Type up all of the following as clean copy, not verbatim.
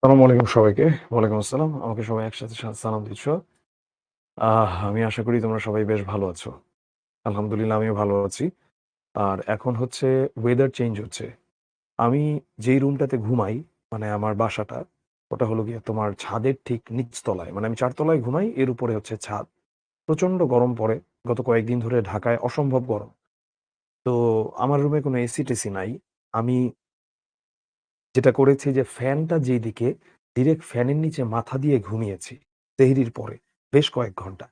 আসসালামু আলাইকুম সবাইকে। ওয়ালাইকুম আসসালাম। আমাকে সবাই একসাথে সালাম দিচ্ছ। আমি আশা করি তোমরা সবাই বেশ ভালো আছো। আলহামদুলিল্লাহ আমিও ভালো আছি। আর এখন হচ্ছে ওয়েদার চেঞ্জ হচ্ছে। আমি যেই রুমটাতে ঘুমাই, মানে আমার বাসাটা, ওটা হলো গিয়ে তোমার ছাদের ঠিক নিচতলায়। মানে আমি ৪ তলায় ঘুমাই, এর উপরে হচ্ছে ছাদ। প্রচন্ড গরম পড়ে। গত কয়েকদিন ধরে ঢাকায় অসম্ভব গরম। তো আমার রুমে কোনো এসি-টেসি নাই। আমি যেটা করেছি যে ফ্যানটা যেদিকে, ডিরেক্ট ফ্যানের নিচে মাথা দিয়ে ঘুমিয়েছি সেহরির পরে বেশ কয়েক ঘন্টা।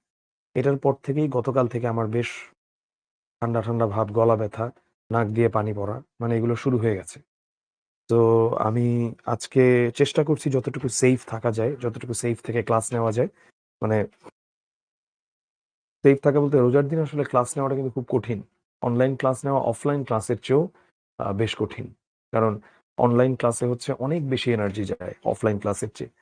এটার পর থেকেই গতকাল থেকে আমার বেশ ঠান্ডা, ঠান্ডা ভাব, গলা ব্যথা, নাক দিয়ে পানি পড়া মানে এগুলো শুরু হয়ে গেছে। তো আমি আজকে চেষ্টা করছি যতটুকু সেফ থাকা যায়, যতটুকু সেফ থেকে ক্লাস নেওয়া যায়। মানে সেফ থাকা বলতে রোজার দিন আসলে ক্লাস নেওয়াটা কিন্তু খুব কঠিন। অনলাইন ক্লাস নেওয়া অফলাইন ক্লাসের চেয়েও বেশ কঠিন। কারণ অনলাইন ক্লাসে হচ্ছে অনেক বেশি এনার্জি যায় অফলাইন ক্লাসের চেয়ে।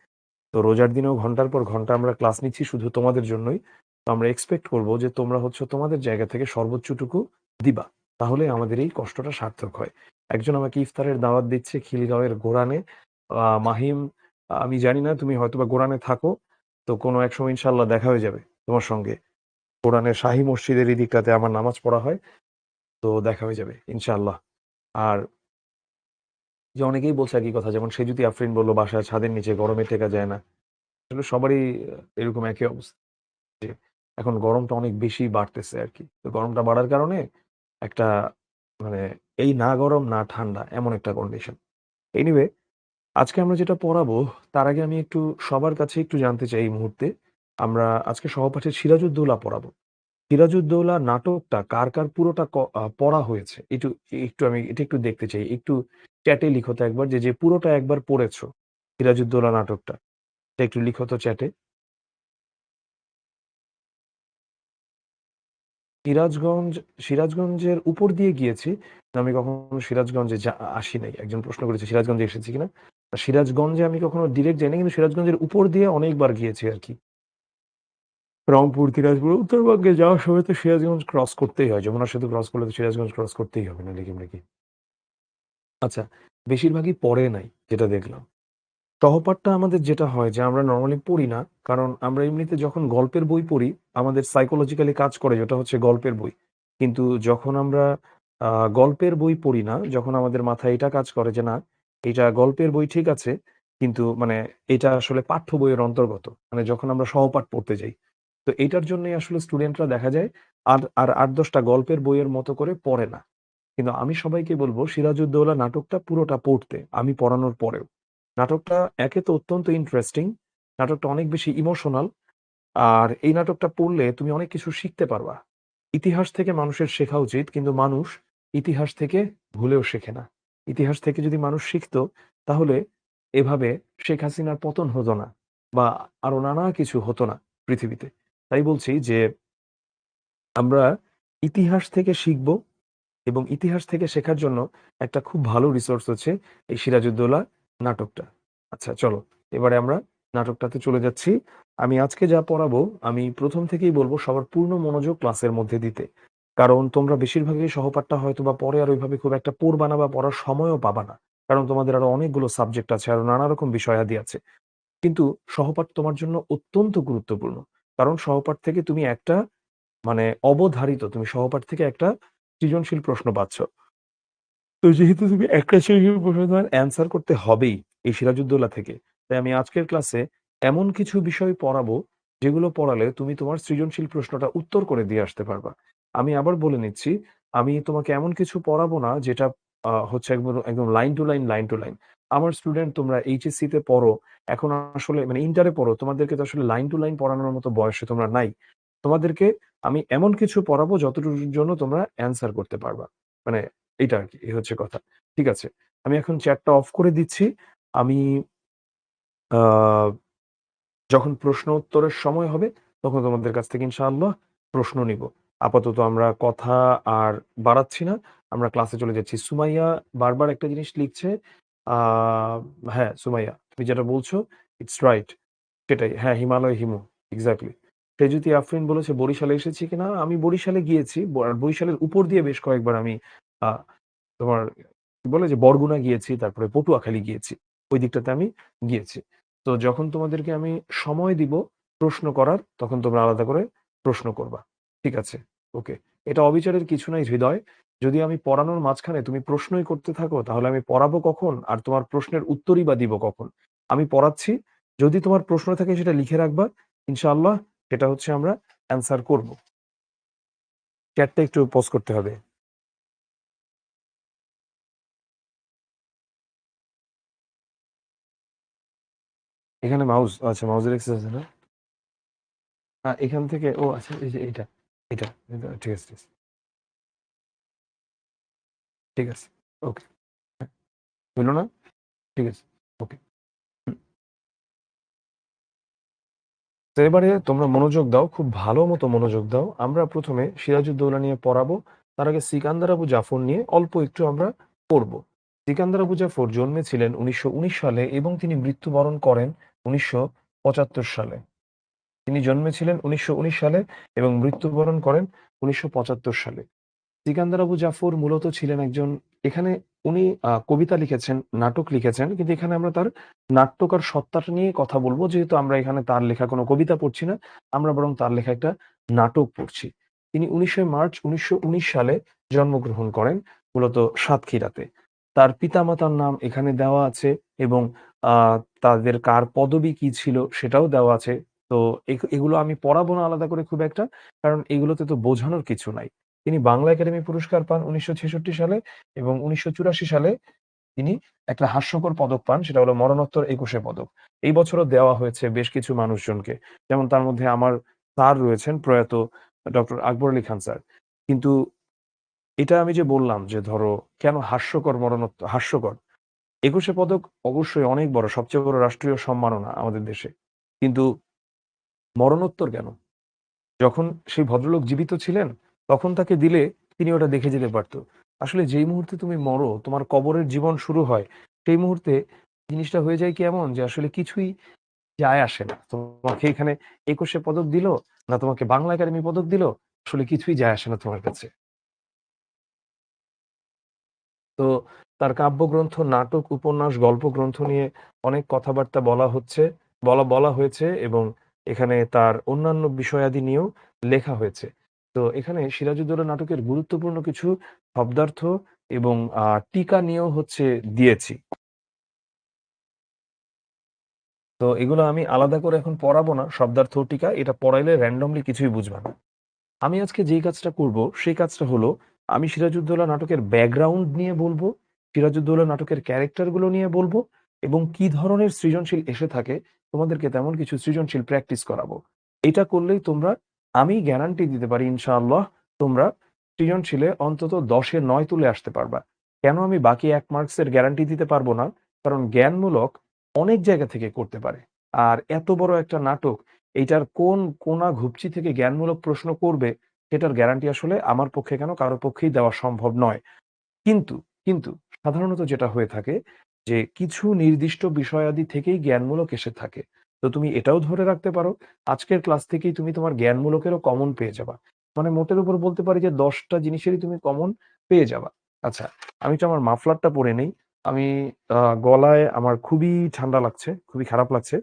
তো রোজার দিনেও ঘন্টার পর ঘন্টা আমরা ক্লাস নিচ্ছি শুধু তোমাদের জন্যই। তো আমরা এক্সপেক্ট করব যে তোমরা হচ্ছে তোমাদের জায়গা থেকে সর্বোচ্চটুকু দিবা। তাহলে আমাদের এই কষ্টটা সার্থক হয়। একজন আমাকে ইফতারের দাওয়াত দিচ্ছে খিলগাঁওয়ের গোরানে। মাহিম, আমি জানি না তুমি হয়তোবা গোরানে থাকো। তো কোনো এক সময় ইনশাআল্লাহ দেখা হয়ে যাবে তোমার সঙ্গে। গোরানের শাহী মসজিদের এই দিকটাতে আমার নামাজ পড়া হয়। তো দেখা হয়ে যাবে ইনশাআল্লাহ। আর যে অনেকেই বলছে একই কথা, যেমন সেজুতি আফরিন বলল বাসায় ছাদের নিচে গরমে টেকা যায় না। আসলে সবারই এরকম একই অবস্থা। যে এখন গরমটা অনেক বেশি বাড়তেছে আরকি। তো গরমটা বাড়ার কারণে একটা মানে এই না গরম না ঠান্ডা এমন একটা কন্ডিশন। এনিওয়ে, আজকে আমরা যেটা পড়াবো তার আগে আমি একটু সবার কাছে একটু জানতে চাই এই মুহূর্তে। আমরা আজকে সহপাঠে সিরাজউদ্দৌলা পড়াবো। সিরাজউদ্দৌলা নাটকটা কার পুরোটা পড়া হয়েছে? একটু আমি এটা একটু দেখতে চাই। একটু চ্যাটে লিখো তো একবার যে পুরোটা একবার পড়েছো সিরাজউদ্দৌলা নাটকটা। এটা একটু লিখো তো চ্যাটে। সিরাজগঞ্জ, সিরাজগঞ্জের উপর দিয়ে গিয়েছি। আমি কখনো সিরাজগঞ্জে আসি নাই। একজন প্রশ্ন করেছে সিরাজগঞ্জে এসেছি কিনা? সিরাজগঞ্জে আমি কখনো ডিরেক্ট যাইনি। কিন্তু সিরাজগঞ্জের উপর দিয়ে অনেকবার গিয়েছি আরকি। রংপুর, দিনাজপুর, উত্তরবঙ্গে যাওয়ার সময় তো সিরাজগঞ্জ ক্রস করতেই হয়। যমুনা সেতু ক্রস করলে তো সিরাজগঞ্জ ক্রস করতেই হবে, নাহলে কেমনে কি? আচ্ছা, বেশিরভাগই পড়ে নাই যেটা দেখলাম। সহপাঠটা আমাদের যেটা হয় যে আমরা নরমালি পড়ি না। কারণ আমরা এমনিতে যখন গল্পের বই পড়ি, আমাদের সাইকোলজিক্যালি কাজ করে যেটা হচ্ছে গল্পের বই। কিন্তু যখন আমরা আ গল্পের বই পড়ি না, যখন আমাদের মাথায় এটা কাজ করে যে না, এইটা গল্পের বই ঠিক আছে, কিন্তু মানে এটা আসলে পাঠ্য বইয়ের অন্তর্গত। মানে যখন আমরা সহপাঠ পড়তে যাই। তো এইটার জন্যই আসলে স্টুডেন্টরা দেখা যায় আর ৮-১০ টা গল্পের বইয়ের মতো করে পড়ে না। কিন্তু আমি সবাইকে বলব সিরাজউদ্দৌলা নাটকটা পুরোটা পড়তে, আমি পড়ানোর পরেও। নাটকটা একে তো অত্যন্ত ইন্টারেস্টিং, নাটকটা অনেক বেশি ইমোশনাল। আর এই নাটকটা পড়লে তুমি অনেক কিছু শিখতে পারবা। ইতিহাস থেকে মানুষের শেখা উচিত, কিন্তু মানুষ ইতিহাস থেকে ভুলেও শেখে না। ইতিহাস থেকে যদি মানুষ শিখতো, তাহলে এভাবে শেখ হাসিনার পতন হতো না বা আরো নানা কিছু হতো না পৃথিবীতে। তাই বলছি যে আমরা ইতিহাস থেকে শিখব এবং ইতিহাস থেকে শেখার জন্য একটা খুব ভালো রিসোর্স হচ্ছে এই সিরাজউদ্দৌলা নাটকটা। আচ্ছা চলো, এবারে আমরা নাটকটাতে চলে যাচ্ছি। আমি আজকে যা পড়াবো আমি ১ম থেকেই বলব সবার পূর্ণ মনোযোগ ক্লাসের মধ্যে দিতে। কারণ তোমরা বেশিরভাগই সহপাঠটা হয়তোবা পরে আর ওইভাবে খুব একটা পড়বা না বা পড়ার সময়ও পাবা না। কারণ তোমাদের আরো অনেকগুলো সাবজেক্ট আছে, আরো নানা রকম বিষয়াদি আছে। কিন্তু সহপাঠ তোমার জন্য অত্যন্ত গুরুত্বপূর্ণ। কারণ সহপাঠ থেকে তুমি একটা মানে অবধারিত তুমি সহপাঠ থেকে একটা সৃজনশীল প্রশ্ন পাচ্ছ। তো যেহেতু তুমি একটা সৃজনশীল প্রশ্ন তোমার অ্যান্সার করতে হবেই এই সিরাজউদ্দৌলা থেকে। তাই আমি আজকের ক্লাসে এমন কিছু বিষয় পড়াবো, যেগুলো পড়ালে তুমি তোমার সৃজনশীল প্রশ্নটা উত্তর করে দিয়ে আসতে পারবা। আমি আবার বলে নিচ্ছি, আমি তোমাকে এমন কিছু পড়াবো না যেটা হচ্ছে একদম line to line, line to line. আমার স্টুডেন্ট তোমরা এইচএসসি তে পড়ো, এখন আসলে মানে ইন্টারে পড়ো। তোমাদেরকে তো আসলে লাইন টু লাইন পড়ানোর মতো বয়সে তোমরা নাই। তোমাদেরকে আমি এমন কিছু পড়াবো যতটুকুর জন্য তোমরা অ্যান্সার করতে পারবা। মানে এইটা আরকি। এই হচ্ছে কথা। ঠিক আছে। আমি এখন চ্যাটটা অফ করে দিচ্ছি। আমি আ যখন প্রশ্ন উত্তরের সময় হবে, তখন তোমাদের কাছ থেকে ইনশাআল্লাহ প্রশ্ন নিবো। আপাতত আমরা কথা আর বাড়াচ্ছি না। আমরা ক্লাসে চলে যাচ্ছি। সুমাইয়া বারবার একটা জিনিস লিখছে। আ হ্যাঁ, সুমাইয়া তুমি যেটা বলছো ইটস রাইট। সেটাই। হ্যাঁ, হিমালয় হিমু। এক্সাক্টলি। সেজুতি আফরিন বলেছে বরিশালে এসেছি কিনা? আমি বরিশালে গিয়েছি। আর বরিশালের উপর দিয়ে বেশ কয়েকবার আমি আ তোমার কি বলে যে বরগুনা গিয়েছি, তারপরে পটুয়াখালী গিয়েছি। ওই দিকটাতে আমি গিয়েছি। তো যখন তোমাদেরকে আমি সময় দিব প্রশ্ন করার, তখন তোমরা আলাদা করে প্রশ্ন করবা। ঠিক আছে? ওকে। এটা অবিচারের কিছু নাই হৃদয়। যদি আমি পড়ানোর মাঝখানে তুমি প্রশ্নই করতে থাকো, তাহলে আমি পড়াবো কখন? আর তোমার প্রশ্নের উত্তরই বা দিব কখন? আমি পড়াচ্ছি, যদি তোমার প্রশ্ন থাকে সেটা লিখে রাখবা। ইনশাআল্লাহ সেটা হচ্ছে আমরা অ্যান্সার করব। চ্যাটটা একটু পজ করতে হবে। এখানে মাউস, আচ্ছা মাউসের এক্সেস আছে না? এখান থেকে ও আচ্ছা এই যে এইটা, এটা, এটা ঠিক আছে, ঠিক আছে। ঠিক আছে। ওকে। হ্যাঁ, হইল না? ঠিক আছে। ওকে। হুম। তো এবারে তোমরা মনোযোগ দাও, খুব ভালো মতো মনোযোগ দাও। আমরা ১ম এ সিরাজউদ্দৌলা নিয়ে পড়াবো। তার আগে সিকান্দার আবু জাফর নিয়ে অল্প একটু আমরা পড়ব। সিকান্দার আবু জাফর জন্মেছিলেন ১৯১৯ সালে এবং তিনি মৃত্যুবরণ করেন ১৯৭৫ সালে। তিনি জন্মেছিলেন ১৯১৯ সালে এবং মৃত্যুবরণ করেন ১৯৭৫ সালে। সিকান্দার আবু জাফর মূলত ছিলেন একজন, এখানে উনি কবিতা লিখেছেন, নাটক লিখেছেন। কিন্তু এখানে আমরা তার নাট্যকার সত্তাটা নিয়ে কথা বলব। যেহেতু আমরা এখানে তার লেখা কোনো কবিতা পড়ছি না, আমরা বরং তার লেখা একটা নাটক পড়ছি। তিনি ১৯শে মার্চ ১৯১৯ সালে জন্মগ্রহণ করেন মূলত সাতক্ষীরাতে। তার পিতামাতার নাম এখানে দেওয়া আছে এবং আ তাদের কার পদবী কি ছিল সেটাও দেওয়া আছে। তো এগুলো আমি পড়াবো না আলাদা করে খুব একটা। কারণ এগুলোতে তো বোঝানোর কিছু নাই। তিনি বাংলা একাডেমি পুরস্কার পান ১৯৬৬ সালে এবং ১৯৮৪ সালে তিনি একটা হাস্যকর পদক পান। সেটা হলো মরণোত্তর ২১শে পদক। এই বছরও দেওয়া হয়েছে বেশ কিছু মানুষজনকে। যেমন তার মধ্যে আমার স্যার রয়েছেন প্রয়াত ডক্টর আকবর আলী খান স্যার। কিন্তু এটা আমি যে বললাম যে ধরো কেন হাস্যকর হাস্যকর? ২১শে পদক অবশ্যই অনেক বড়, সবচেয়ে বড় রাষ্ট্রীয় সম্মাননা আমাদের দেশে। কিন্তু মরণোত্তর কেন? যখন সেই ভদ্রলোক জীবিত ছিলেন, তখন তাকে দিলে তিনি ওটা দেখে যেতে পারত। আসলে যেই মুহূর্তে তুমি মরো, তোমার কবরের জীবন শুরু হয়, সেই মুহূর্তে জিনিসটা হয়ে যায় কি এমন যে আসলে কিছুই যায় আসে না। তোমাকে এখানে ২১ এ পদক দিল, না তোমাকে বাংলা একাডেমি পদক দিল, আসলে কিছুই যায় আসে না তোমার কাছে। তো তার কাব্যগ্রন্থ, নাটক, উপন্যাস, গল্প গ্রন্থ নিয়ে অনেক কথাবার্তা বলা হচ্ছে, বলা হয়েছে এবং এখানে তার অন্যান্য বিষয়াদি নিয়েও লেখা হয়েছে। তো এখানে সিরাজউদ্দৌলা নাটকের গুরুত্বপূর্ণ কিছু শব্দার্থ এবং টীকা নিয়েও হচ্ছে দিয়েছি। তো এগুলো আমি আলাদা করে এখন পড়াবো না, শব্দার্থ ও টীকা। এটা পড়াইলে randomly কিছুই বুঝবা না। আমি আজকে যেই কাজটা করব, সেই কাজটা হলো আমি সিরাজউদ্দৌলা নাটকের ব্যাকগ্রাউন্ড নিয়ে বলবো, সিরাজউদ্দৌলা নাটকের ক্যারেক্টার গুলো নিয়ে বলবো এবং কি ধরনের সৃজনশীল এসে থাকে তোমাদেরকে তেমন কিছু সৃজনশীল প্র্যাকটিস করাবো। এটা করলেই তোমরা, আমি গ্যারান্টি দিতে পারি ইনশাআল্লাহ তোমরা সৃজনশীলে অন্তত ১০ এ ৯ তুলে আসতে পারবা। কেন আমি বাকি ১ মার্কসের গ্যারান্টি দিতে পারবো না? কারণ জ্ঞানমূলক অনেক জায়গা থেকে করতে পারে। আর এত বড় একটা নাটক, এইটার কোন কোনা ঘুপচি থেকে জ্ঞানমূলক প্রশ্ন করবে সেটার গ্যারান্টি আসলে আমার পক্ষে কেন কারো পক্ষেই দেওয়া সম্ভব নয়। কিন্তু, কিন্তু সাধারণত যেটা হয়ে থাকে যে কিছু নির্দিষ্ট বিষয়াদি থেকেই জ্ঞানমূলক এসে থাকে। তো তুমি এটাও ধরে রাখতে পারো, আজকের ক্লাস থেকেই তুমি তোমার জ্ঞানমূলকেরও কমন পেয়ে যাবা। মানে মোটের উপর বলতে পারি যে ১০ টা জিনিসেরই তুমি কমন পেয়ে যাবা। আচ্ছা, আমি একটু আমার মাফলারটা পরে নেই। আমি আ গলায় আমার খুবই ঠান্ডা লাগছে, খুবই খারাপ লাগছে।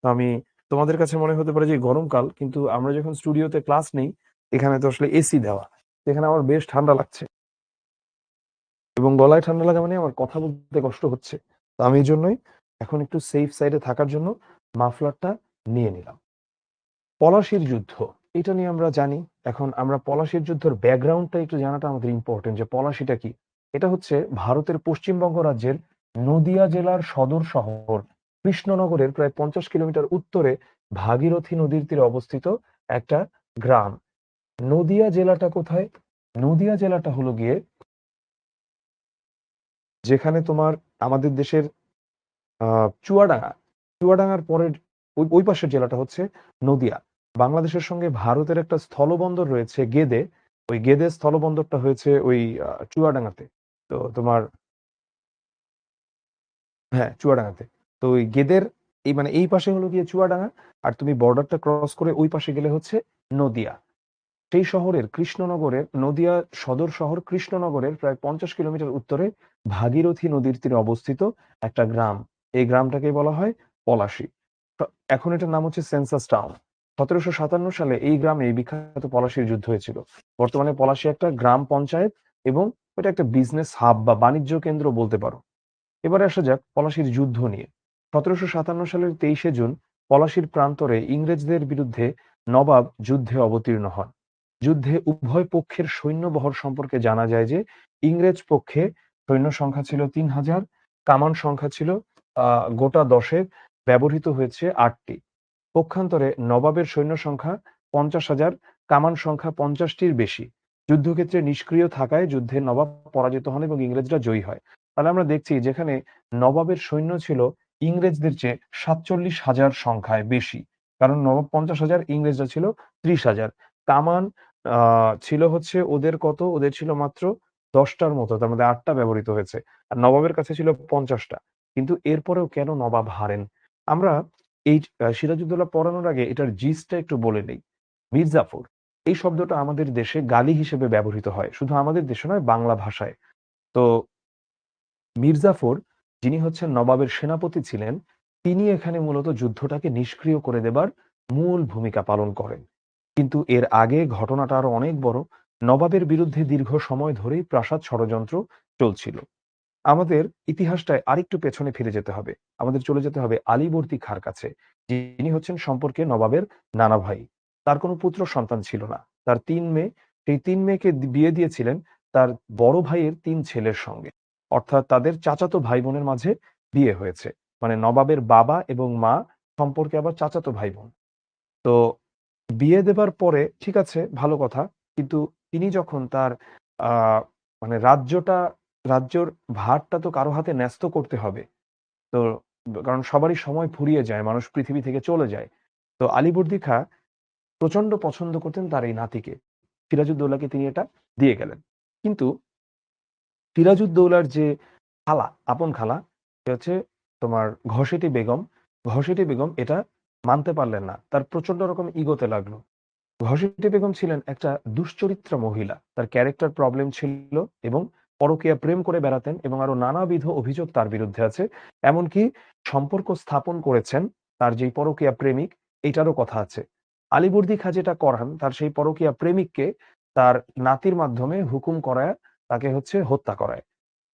তো আমি, তোমাদের কাছে মনে হতে পারে যে গরমকাল, কিন্তু আমরা যখন স্টুডিওতে ক্লাস নেই, এখানে তো আসলে এসি দেওয়া। এখানে আমার বেশ ঠান্ডা লাগছে। এবং গলায় ঠান্ডা লাগা মানে আমার কথা বলতে কষ্ট হচ্ছে। তো আমি এজন্যই এখন একটু সেফ সাইড এ থাকার জন্য মাফলারটা নিয়ে নিলাম। পলাশীর যুদ্ধ, এটা নিয়ে আমরা জানি। এখন আমরা পলাশীর যুদ্ধের ব্যাকগ্রাউন্ডটা একটু জানাটা আমাদের ইম্পোর্টেন্ট যে পলাশীটা কি? এটা হচ্ছে ভারতের পশ্চিমবঙ্গ রাজ্যের নদিয়া জেলার সদর শহর কৃষ্ণনগরের প্রায় ৫০ কিলোমিটার উত্তরে ভাগীরথী নদীর তীরে অবস্থিত একটা গ্রাম। নদিয়া জেলাটা কোথায়? নদিয়া জেলাটা হলো গিয়ে যেখানে তোমার আমাদের দেশের আ চুয়াডাঙ্গা, চুয়াডাঙ্গার পরের ওই পাশের জেলাটা হচ্ছে নদিয়া। বাংলাদেশের সঙ্গে ভারতের একটা স্থলবন্দর রয়েছে গেদে। ওই গেদে স্থলবন্দরটা হয়েছে ওই চুয়াডাঙ্গাতে। তো তোমার, হ্যাঁ, চুয়াডাঙ্গাতে। তো ওই গেদের এই মানে এই পাশে হলো গিয়ে চুয়াডাঙ্গা। আর তুমি বর্ডারটা ক্রস করে ওই পাশে গেলে হচ্ছে নদিয়া। সেই শহরের কৃষ্ণনগরের, নদিয়া সদর শহর কৃষ্ণনগরের প্রায় ৫০ কিলোমিটার উত্তরে ভাগীরথী নদীর তীরে অবস্থিত একটা গ্রাম। এই গ্রামটাকেই বলা হয় পলাশী। এখন এটার নাম হচ্ছে সেন্সাস টাউন। ১৭৫৭ সালে এই গ্রামে এই বিখ্যাত পলাশীর যুদ্ধ হয়েছিল। বর্তমানে পলাশী একটা গ্রাম পঞ্চায়েত এবং এটা একটা বিজনেস হাব বা বাণিজ্য কেন্দ্র বলতে পারো। এবারে আসা যাক পলাশীর যুদ্ধ নিয়ে। ১৭৫৭ সালের ২৩শে জুন পলাশীর প্রান্তরে ইংরেজদের বিরুদ্ধে নবাব যুদ্ধে অবতীর্ণ হন। যুদ্ধে উভয় পক্ষের সৈন্যবহর সম্পর্কে জানা যায় যে ইংরেজ পক্ষে সৈন্য সংখ্যা ছিল ৩,০০০, কামান সংখ্যা ছিল গোটা ১০-এর, ব্যবহৃত হয়েছে ৮টি। পক্ষান্তরে নবাবের সৈন্য সংখ্যা ৫০,০০০, কামান সংখ্যা ৫০টির বেশি। যুদ্ধক্ষেত্রে নিষ্ক্রিয় থাকায় যুদ্ধে নবাব পরাজিত হন এবং ইংরেজরা জয়ী হয়। তাহলে আমরা দেখছি যেখানে নবাবের সৈন্য ছিল ইংরেজদের চেয়ে ৪৭,০০০ সংখ্যায় বেশি। কারণ নবাব ৫০,০০০, ইংরেজরা ছিল ৩০,০০০। কামান ছিল হচ্ছে ওদের কত? ওদের ছিল মাত্র ১০টার মতো। তার মধ্যে ৮টা ব্যবহৃত হয়েছে। আর নবাবের কাছে ছিল ৫০টা। কিন্তু এরপরেও কেন নবাব হারেন? আমরা এই সিরাজউদ্দৌলা পড়ানোর আগে এটার জিস্টটা একটু বলে নেই। মীর জাফর এই শব্দটা আমাদের দেশে গালি হিসেবে ব্যবহৃত হয়। শুধু আমাদের দেশে নয়, বাংলা ভাষায়। তো মীর জাফর, যিনি হচ্ছেন নবাবের সেনাপতি ছিলেন, তিনি এখানে মূলত যুদ্ধটাকে নিষ্ক্রিয় করে দেবার মূল ভূমিকা পালন করেন। কিন্তু এর আগে ঘটনাটা আরো অনেক বড়। নবাবের বিরুদ্ধে দীর্ঘ সময় ধরেই প্রাসাদ ষড়যন্ত্র চলছিল। আমাদের ইতিহাসটায় আরেকটু পেছনে ফিরে যেতে হবে। আমাদের চলে যেতে হবে আলীবর্দী খাঁর কাছে। যিনি হচ্ছেন সম্পর্কে নবাবের নানা ভাই। তার কোনো পুত্র সন্তান ছিল না। তার ৩ মেয়ে। সেই ৩ মেয়েকে বিয়ে দিয়েছিলেন তার বড় ভাইয়ের ৩ ছেলের সঙ্গে। অর্থাৎ তাদের চাচাতো ভাই-বোনের মাঝে বিয়ে হয়েছে। মানে নবাবের বাবা এবং মা সম্পর্কে আবার চাচাতো ভাই-বোন। তো বিয়ে দেবার পরে ঠিক আছে, ভালো কথা। কিন্তু তিনি যখন তার আ মানে রাজ্যর ভারটা তো কারো হাতে ন্যস্ত করতে হবে। তো কারণ সবারই সময় ফুরিয়ে যায়, মানুষ পৃথিবী থেকে চলে যায়। তো আলীবর্দী খাঁ প্রচন্ড পছন্দ করতেন তার এই নাতিকে। সিরাজউদ্দৌলাকে তিনি এটা দিয়ে গেলেন। কিন্তু সিরাজউদ্দৌলার যে খালা, আপন খালা, সে হচ্ছে তোমার ঘসেটি বেগম। ঘসেটি বেগম এটা মানতে পারলেন না। তার প্রচন্ড রকম ইগোতে লাগলো। ঘসেটি বেগম ছিলেন একটা দুশ্চরিত্রা মহিলা। তার ক্যারেক্টার প্রবলেম ছিল এবং পরকীয়া প্রেম করে বেড়াতেন এবং আরো নানাবিধ অভিযোগ তার বিরুদ্ধে আছে। এমনকি সম্পর্ক স্থাপন করেছেন তার যেই পরকীয়া প্রেমিক, এটারও কথা আছে। আলীবর্দী খাঁ যেটা করান তার সেই পরকীয়া প্রেমিককে তার নাতির মাধ্যমে হুকুম করায় তাকে হচ্ছে হত্যা করায়।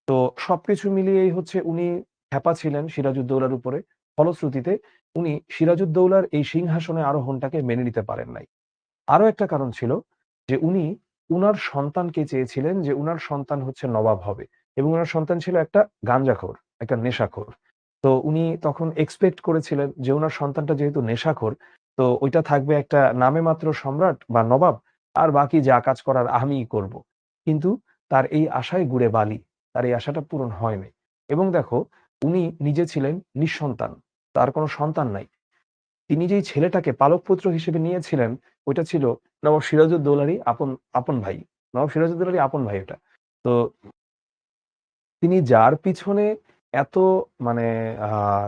তো সবকিছু মিলিয়েই হচ্ছে উনি ক্ষেপা ছিলেন সিরাজউদ্দৌলার উপরে। ফলশ্রুতিতে উনি সিরাজউদ্দৌলার এই সিংহাসনে আরোহণটাকে মেনে নিতে পারেন নাই। আরো একটা কারণ ছিল যে উনার সন্তানকে চেয়েছিলেন যে উনার সন্তান হচ্ছে নবাব হবে এবং উনার সন্তান ছিল একটা গাঞ্জাখোর, একটা নেশাখোর। তো উনি তখন এক্সপেক্ট করেছিলেন যে উনার সন্তানটা যেহেতু নেশাখোর, তো ওইটা থাকবে একটা নামে মাত্র সম্রাট বা নবাব, আর বাকি যা কাজ করার আমিই করব। কিন্তু তার এই আশায় গুড়ে বালি। তার এই আশাটা পূরণ হয়নি। এবং দেখো, উনি নিজে ছিলেন নিঃসন্তান। তার কোনো সন্তান নাই। তিনি যেই ছেলেটাকে পালক পুত্র হিসেবে নিয়েছিলেন, ওইটা ছিল নবাব সিরাজউদ্দৌলারই আপন আপন ভাই। নবাব সিরাজউদ্দৌলারই আপন ভাই ওটা। তো তিনি যার পিছনে এত মানে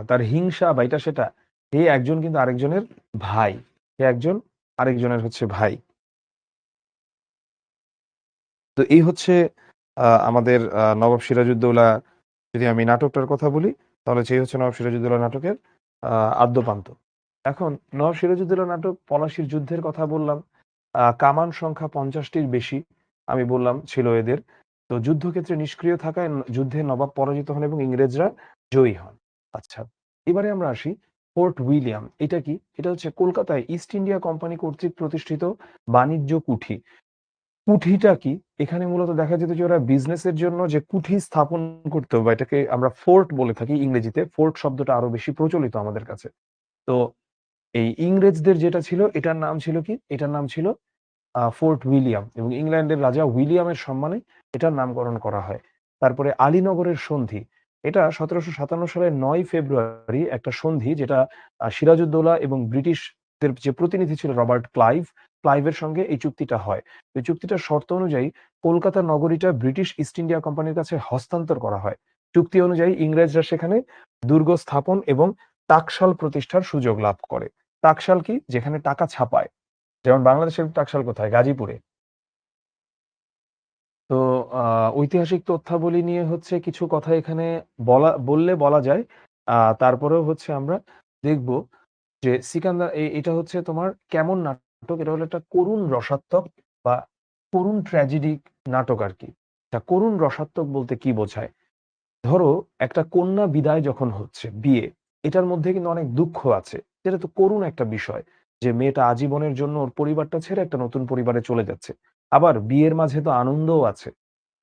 তার হিংসা বা এটা সেটা, সে একজন কিন্তু আরেকজনের ভাই। সে একজন আরেকজনের হচ্ছে ভাই। তো এই হচ্ছে আমাদের নবাব সিরাজউদ্দৌলা, যদি আমি নাটকটার কথা বলি, তাহলে সেই হচ্ছে নবাব সিরাজউদ্দৌলা নাটকের আ আদ্যোপান্ত। এখন নবাব সিরাজউদ্দৌলা নাটক পলাশীর যুদ্ধের কথা বললাম। কামান সংখ্যা ৫০টির বেশি আমি বললাম ছিল এদের। তো যুদ্ধক্ষেত্রে নিষ্ক্রিয় থাকায় যুদ্ধে নবাব পরাজিত হন এবং ইংরেজরা জয়ী হন। আচ্ছা, এবারে আমরা আসি ফোর্ট উইলিয়াম। এটা কি? এটা হচ্ছে কলকাতায় ইস্ট ইন্ডিয়া কোম্পানি কর্তৃক প্রতিষ্ঠিত বাণিজ্য কুঠি। কুঠিটা কি? এখানে মূলত দেখা যেত যে ওরা বিজনেসের জন্য যে কুঠি স্থাপন করতো বা এটাকে আমরা ফোর্ট বলে থাকি ইংরেজিতে। ফোর্ট শব্দটা আরো বেশি প্রচলিত আমাদের কাছে। তো এই ইংরেজদের যেটা ছিল এটার নাম ছিল কি? এটার নাম ছিল ফোর্ট উইলিয়াম এবং ইংল্যান্ডের রাজা উইলিয়ামের সম্মানে এটার নামকরণ করা হয়। তারপরে আলীনগরের সন্ধি। এটা ১৭৫৭ সালের ৯ ফেব্রুয়ারি একটা সন্ধি যেটা সিরাজউদ্দৌলা এবং ব্রিটিশদের যে প্রতিনিধি ছিল রবার্ট ক্লাইভ, ক্লাইভের সঙ্গে এই চুক্তিটা হয়। এই চুক্তিটার শর্ত অনুযায়ী কলকাতা নগরীটা ব্রিটিশ ইস্ট ইন্ডিয়া কোম্পানির কাছে হস্তান্তর করা হয়। চুক্তি অনুযায়ী ইংরেজরা সেখানে দুর্গ স্থাপন এবং টাকশাল প্রতিষ্ঠার সুযোগ লাভ করে। টাকশাল কি? যেখানে টাকা ছাপায়। যেমন বাংলাদেশের টাকশাল কোথায়? গাজীপুরে। তো ঐতিহাসিক তথ্যাবলী নিয়ে হচ্ছে কিছু কথা এখানে বললে বলা যায়। তারপরেও হচ্ছে আমরা দেখব যে সিকান্দার এটা হচ্ছে তোমার কেমন নাটক? এটা হলো একটা করুণ রসাত্মক বা করুণ ট্র্যাজেডিক নাটক আরকি। তা করুণ রসাত্মক বলতে কি বোঝায়? ধরো একটা কন্যা বিদায় যখন হচ্ছে, বিয়ে, এটার মধ্যে কিন্তু অনেক দুঃখ আছে। এটা তো করুণ একটা বিষয় যে মেয়েটা আজীবনের জন্য ওর পরিবারটা ছেড়ে একটা নতুন পরিবারে চলে যাচ্ছে। আবার বিয়ের মাঝে তো আনন্দও আছে।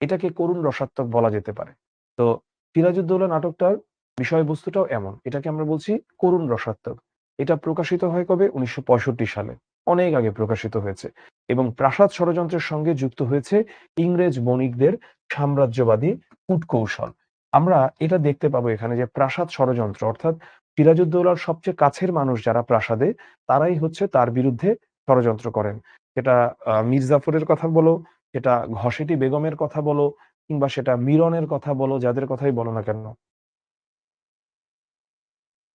এটাকে করুণ রসাত্মক বলা যেতে পারে। তো সিরাজউদ্দৌলা নাটকটার বিষয়বস্তুটাও এমন। এটাকে আমরা বলছি করুণ রসাত্মক। এটা প্রকাশিত হয় কবে? ১৯৬৫ সালে। অনেক আগে প্রকাশিত হয়েছে এবং প্রাসাদ ষড়যন্ত্রের সঙ্গে যুক্ত হয়েছে ইংরেজ বণিকদের সাম্রাজ্যবাদী কূটকৌশল। আমরা এটা দেখতে পাবো এখানে যে প্রাসাদ ষড়যন্ত্র অর্থাৎ সিরাজউদ্দৌলার সবচেয়ে কাছের মানুষ যারা প্রাসাদে তারাই হচ্ছে তার বিরুদ্ধে ষড়যন্ত্র করেন। সেটা মীর জাফরের কথা বলো, সেটা ঘসেটি বেগমের কথা বলো কিংবা সেটা মীরনের কথা বলো, যাদের কথাই বলো না কেন।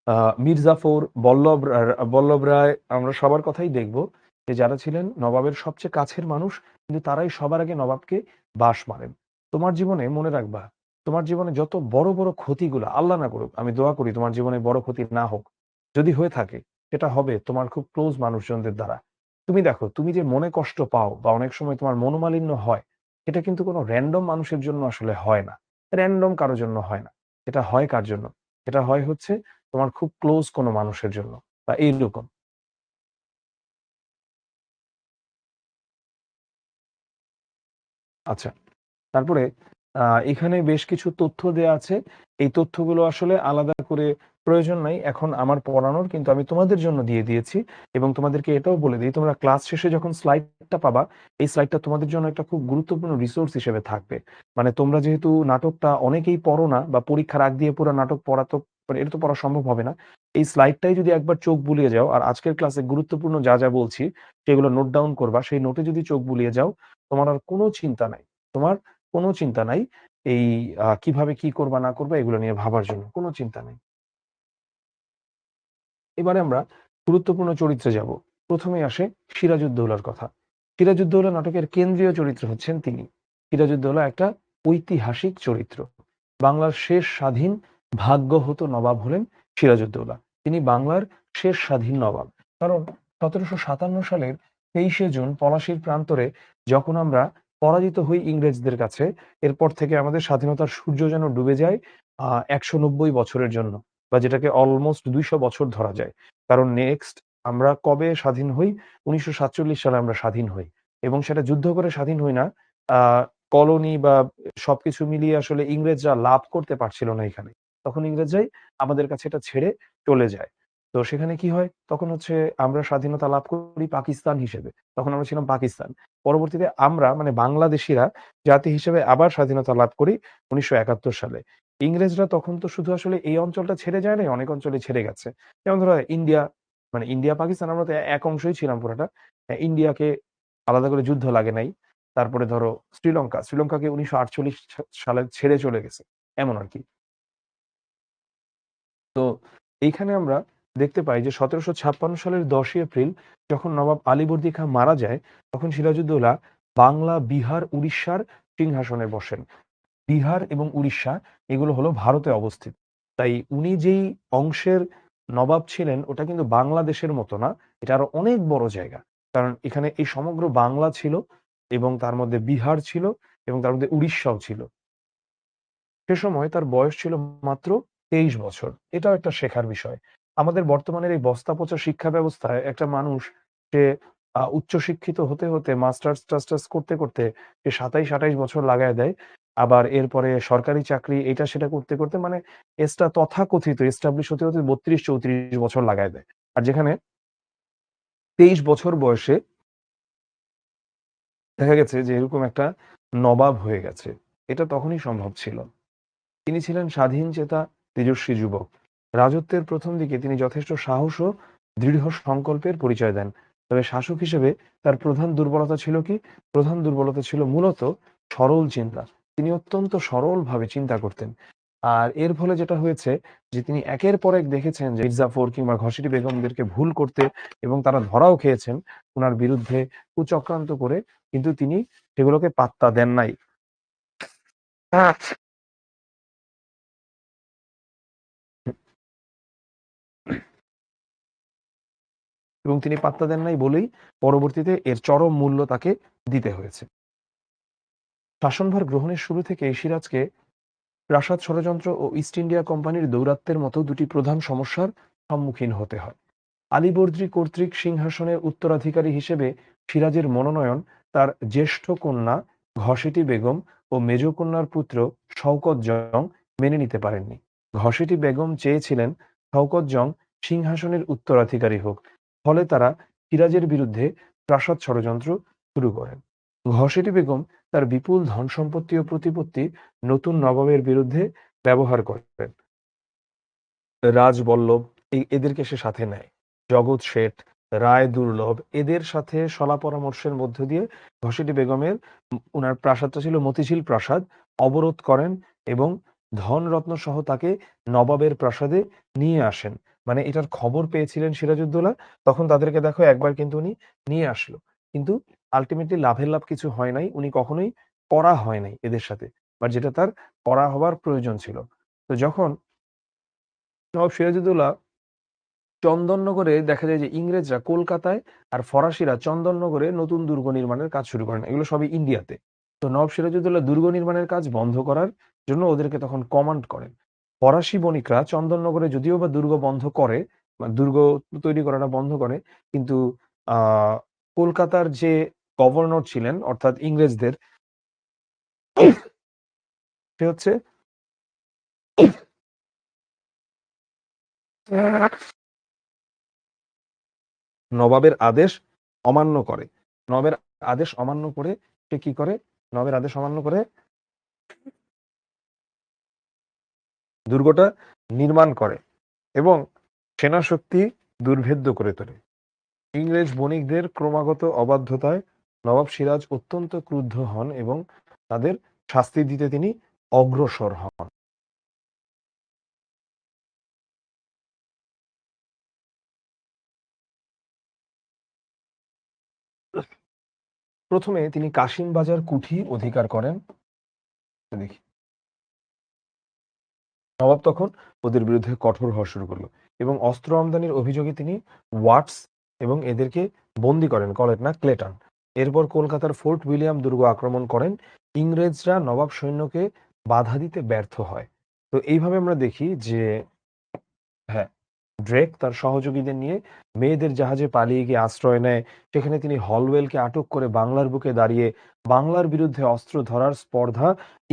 আ মীর জাফর, বল্লভ রায় আমরা সবার কথাই দেখব যে যারা ছিলেন নবাবের সবচেয়ে কাছের মানুষ কিন্তু তারাই সবার আগে নবাবকে বাঁশ মারেন। তোমার জীবনে মনে রাখবা, তোমার জীবনে যত বড়, বড় ক্ষতিগুলা আল্লাহ না করুক, আমি দোয়া করি তোমার জীবনে বড় ক্ষতি না হোক। যদি হয়ে থাকে সেটা হবে তোমার খুব ক্লোজ মানুষজনদের দ্বারা। তুমি দেখো, তুমি যে মনে কষ্ট পাও বা অনেক সময় তোমার মনোমালিন্য হয়, এটা কিন্তু কোনো র‍্যান্ডম মানুষের জন্য আসলে হয় না। র‍্যান্ডম কারো জন্য হয় না। এটা হয় কার জন্য? এটা হয় হচ্ছে তোমার খুব ক্লোজ কোনো মানুষের জন্য বা এইরকম। আচ্ছা। তারপরে আ এখানে বেশ কিছু তথ্য দেয়া আছে। এই তথ্যগুলো আসলে আলাদা করে প্রয়োজন নাই এখন আমার পড়ানোর, কিন্তু আমি তোমাদের জন্য দিয়ে দিয়েছি এবং তোমাদেরকে এটাও বলে দেই তোমরা ক্লাস শেষে যখন স্লাইডটা পাবা, এই স্লাইডটা তোমাদের জন্য একটা খুব গুরুত্বপূর্ণ রিসোর্স হিসেবে থাকবে। মানে তোমরা যেহেতু নাটকটা অনেকেই পড়ো না বা পরীক্ষার আগ দিয়ে পুরা নাটক পড়া তো মানে এটা তো পড়া সম্ভব হবে না। এই স্লাইডটাই যদি একবার চোখ বুলিয়ে যাও আর আজকের ক্লাসে গুরুত্বপূর্ণ যা, যা বলছি সেগুলো নোট ডাউন করবা। সেই নোটে যদি চোখ বুলিয়ে যাও, তোমার আর কোনো চিন্তা নাই। তোমার কোনো চিন্তা নাই। এই কিভাবে কি করবা না করবা এগুলো নিয়ে ভাবার জন্য। কোনো চিন্তা নেই। এবারে আমরা গুরুত্বপূর্ণ চরিত্রে যাব। ১ম এই আসে সিরাজউদ্দৌলার কথা। সিরাজউদ্দৌলা নাটকের কেন্দ্রীয় চরিত্র হচ্ছেন তিনি। সিরাজউদ্দৌলা একটা ঐতিহাসিক চরিত্র। বাংলার শেষ স্বাধীন ভাগ্যহত নবাব হলেন সিরাজউদ্দৌলা। তিনি বাংলার শেষ স্বাধীন নবাব। কারণ ১৭৫৭ সালের ২৩শে জুন পলাশীর প্রান্তরে যখন আমরা পরাজিত হই ইংরেজদের কাছে, এরপর থেকে আমাদের স্বাধীনতার সূর্য যেন ডুবে যায় ১৯০ বছরের জন্য। বা যেটাকে অলমোস্ট ২০০ বছর ধরা যায়। কারণ নেক্সট আমরা কবে স্বাধীন হই? ১৯৪৭ সালে আমরা স্বাধীন হই। এবং সেটা যুদ্ধ করে স্বাধীন হই না। আ কলোনি বা সবকিছু মিলিয়ে আসলে ইংরেজরা লাভ করতে পারছিল না এখানে। তখন ইংরেজরাই আমাদের কাছে এটা ছেড়ে চলে যায়। তো সেখানে কি হয়? তখন হচ্ছে আমরা স্বাধীনতা লাভ করি পাকিস্তান হিসেবে। তখন আমরা ছিলাম পাকিস্তান। পরবর্তীতে আমরা মানে বাংলাদেশীরা জাতি হিসেবে আবার স্বাধীনতা লাভ করি ১৯৭১ সালে। ইংরেজরা তখন তো শুধু আসলে এই অঞ্চলটা ছেড়ে যায় নাই, অনেক অঞ্চলই ছেড়ে গেছে। যেমন ধরো ইন্ডিয়া, মানে ইন্ডিয়া, পাকিস্তান আমরা তো এক অংশই ছিলাম পুরাটা। ইন্ডিয়াকে আলাদা করে যুদ্ধ লাগে নাই। তারপরে ধরো শ্রীলঙ্কাকে ১৯৪৮ সালে ছেড়ে চলে গেছে। এমন আরকি। তো এইখানে আমরা দেখতে পাই যে ১৭৫৬ সালের ১০ই এপ্রিল যখন নবাব আলীবর্দী খাঁ মারা যায়, তখন সিরাজউদ্দৌলা বাংলা, বিহার, উড়িষ্যার সিংহাসনে বসেন। বিহার এবং উড়িষ্যা এগুলো হলো ভারতে অবস্থিত। তাই উনি যেই অংশের নবাব ছিলেন ওটা কিন্তু বাংলাদেশের মতো না। এটা আরো অনেক বড় জায়গা। কারণ এখানে এই সমগ্র বাংলা ছিল এবং তার মধ্যে বিহার ছিল এবং তার মধ্যে উড়িষ্যাও ছিল। সে সময় তার বয়স ছিল মাত্র ২৩ বছর। এটাও একটা শেখার বিষয়। আমাদের বর্তমানের এই বস্তাপচা শিক্ষা ব্যবস্থায় একটা মানুষ সে উচ্চশিক্ষিত হতে, হতে মাস্টার্স-টাস্টার্স করতে, করতে সে ২৭-২৮ বছর লাগায় দেয়। আবার এরপরে সরকারি চাকরি এটা সেটা করতে, করতে মানে তথাকথিত এস্টাবলিশ হতে, হতে ৩২-৩৪ বছর লাগায় দেয়। আর যেখানে ২৩ বছর বয়সে দেখা গেছে যে এরকম একটা নবাব হয়ে গেছে। এটা তখনই সম্ভব ছিল। তিনি ছিলেন স্বাধীনচেতা তেজস্বী যুবক। রাজত্বের ১ম দিকে তিনি যথেষ্ট সাহস ও দৃঢ় সংকল্পের পরিচয় দেন। তবে শাসক হিসেবে তার প্রধান দুর্বলতা ছিল কি? প্রধান দুর্বলতা ছিল মূলত সরল চিন্তা। তিনি অত্যন্ত সরলভাবে চিন্তা করতেন। আর এর ফলে যেটা হয়েছে যে তিনি একের পর এক দেখেছেন যে মির্জাফর কিংবা ঘসেটি বেগমদেরকে ভুল করতে এবং তারা ধরাও খেয়েছেন উনার বিরুদ্ধে কুচক্রান্ত করে, কিন্তু তিনি সেগুলোকে পাত্তা দেন নাই। এবং তিনি পাত্তা দেন নাই বলেই পরবর্তীতে এর চরম মূল্য তাকে দিতে হয়েছে। শাসনভার গ্রহণের শুরু থেকে সিরাজকে প্রাসাদ ষড়যন্ত্র ও ইস্ট ইন্ডিয়া কোম্পানির দৌরাত্ম্যের মতো দুটি প্রধান সমস্যার সম্মুখীন হতে হয়। আলীবর্দী কর্তৃক সিংহাসনের উত্তরাধিকারী হিসেবে সিরাজের মনোনয়ন তার জ্যেষ্ঠ কন্যা ঘসেটি বেগম ও মেজ কন্যার পুত্র শওকত জং মেনে নিতে পারেননি। ঘসেটি বেগম চেয়েছিলেন শওকত জং সিংহাসনের উত্তরাধিকারী হোক, ফলে তারা সিরাজের বিরুদ্ধে প্রাসাদ ষড়যন্ত্র শুরু করেন। ঘসেটি বেগম তার বিপুল ধন সম্পত্তি ও প্রতিপত্তি নতুন নবাবের বিরুদ্ধে ব্যবহার করেন। রাজবল্লভ এদেরকে সে সাথে নেয়। জগৎ শেঠ, রায় দুর্লভ এদের সাথে সলা পরামর্শের মধ্য দিয়ে ঘসেটি বেগমের উনার প্রাসাদটা ছিল মতিঝিল প্রাসাদ অবরোধ করেন এবং ধনরত্ন সহ তাকে নবাবের প্রাসাদে নিয়ে আসেন। মানে এটার খবর পেয়েছিলেন সিরাজউদ্দৌলা, তখন তাদেরকে দেখো একবার কিন্তু উনি নিয়ে আসলো, কিন্তু আলটিমেটলি লাভের লাভ কিছু হয় নাই, উনি কখনোই করা হয় নাই এদের সাথে, বাট যেটা তার করা হবার প্রয়োজন ছিল। তো যখন নবাব সিরাজউদ্দৌলা চন্দননগরে দেখা যায় যে ইংরেজরা কলকাতায় আর ফরাসিরা চন্দননগরে নতুন দুর্গ নির্মাণের কাজ শুরু করেন, এগুলো সবই ইন্ডিয়াতে। তো নবাব সিরাজউদ্দৌলা দুর্গ নির্মাণের কাজ বন্ধ করার জন্য ওদেরকে তখন কমান্ড করেন। ফরাসি বণিকরা চন্দননগরে যদিও বা দুর্গ বন্ধ করে বা দুর্গ তৈরি করাটা বন্ধ করে, কিন্তু কলকাতার যে গভর্নর ছিলেন অর্থাৎ ইংরেজদের, সে হচ্ছে নবাবের আদেশ অমান্য করে। নবাবের আদেশ অমান্য করে সে কি করে, নবাবের আদেশ অমান্য করে দুর্গটা নির্মাণ করে এবং সেনাশক্তি দুর্ভেদ্য করে তোলে। ইংরেজ বণিকদের ক্রমাগত অবাধ্যতায় নবাব সিরাজ অত্যন্ত ক্রুদ্ধ হন এবং তাদের শাস্তি দিতে তিনি অগ্রসর হন। প্রথমে তিনি কাশিম বাজার কুঠি অধিকার করেন। দেখি নবাব তখন ওদের বিরুদ্ধে কঠোর হওয়া শুরু করলো এবং অস্ত্র আমদানির অভিযোগে তিনি ওয়াটস এবং এদেরকে বন্দি করেন কলেট না ক্লেটন। এরপর কলকাতার ফোর্ট উইলিয়াম দুর্গ আক্রমণ করেন। ইংরেজরা নবাব সৈন্যকে বাধা দিতে ব্যর্থ হয়। তো এইভাবে আমরা দেখি যে হ্যাঁ, ড্রেক তার সহযোগীদের নিয়ে মেয়েদের জাহাজে পালিয়ে গিয়ে আশ্রয় নেয়। সেখানে তিনি হলওয়েলকে আটক করে বাংলার বুকে দাঁড়িয়ে বাংলার বিরুদ্ধে অস্ত্র ধরার স্পর্ধা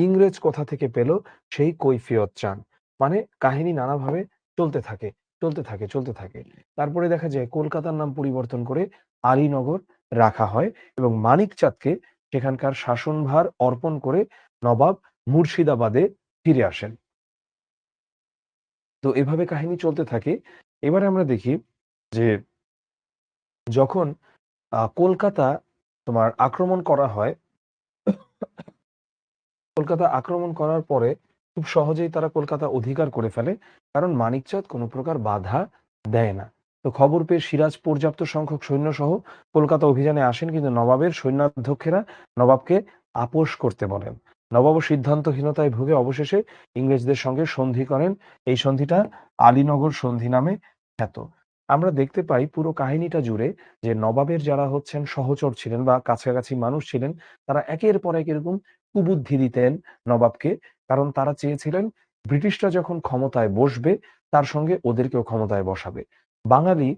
ইংরেজ কোথা থেকে পেল সেই কৈফিয়ত চান। মানে কাহিনী নানাভাবে চলতে থাকে, চলতে থাকে, চলতে থাকে। তারপরে দেখা যায় কলকাতার নাম পরিবর্তন করে আলীনগর রাখা হয় এবং মানিক চাঁদকে সেখানকার শাসনভার অর্পণ করে নবাব মুর্শিদাবাদে ফিরে আসেন। তো এভাবে কাহিনী চলতে থাকে। এবারে আমরা দেখি যে যখন কলকাতা তোমার আক্রমণ করা হয়, কলকাতা আক্রমণ করার পরে খুব সহজেই তারা কলকাতা অধিকার করে ফেলে, কারণ মানিকচাঁদ কোনো প্রকার বাধা দেয় না। তো খবর পেয়ে সিরাজ পর্যাপ্ত সংখ্যক সৈন্যসহ কলকাতা অভিযানে আসেন, কিন্তু নবাবের সৈন্যাধ্যক্ষেরা নবাবকে আপোস করতে বলেন। নবাবও সিদ্ধান্তহীনতায় ভুগে অবশেষে ইংরেজদের সঙ্গে সন্ধি করেন। এই সন্ধিটা আলীনগর সন্ধি নামে খ্যাত। আমরা দেখতে পাই পুরো কাহিনীটা জুড়ে যে নবাবের যারা হচ্ছেন সহচর ছিলেন বা কাছাকাছি মানুষ ছিলেন, তারা একের পর এক এরকম কুবুদ্ধি দিতেন নবাবকে, কারণ তারা চেয়েছিলেন ব্রিটিশরা যখন ক্ষমতায় বসবে তার সঙ্গে ওদেরকেও ক্ষমতায় বসাবে। বাঙালি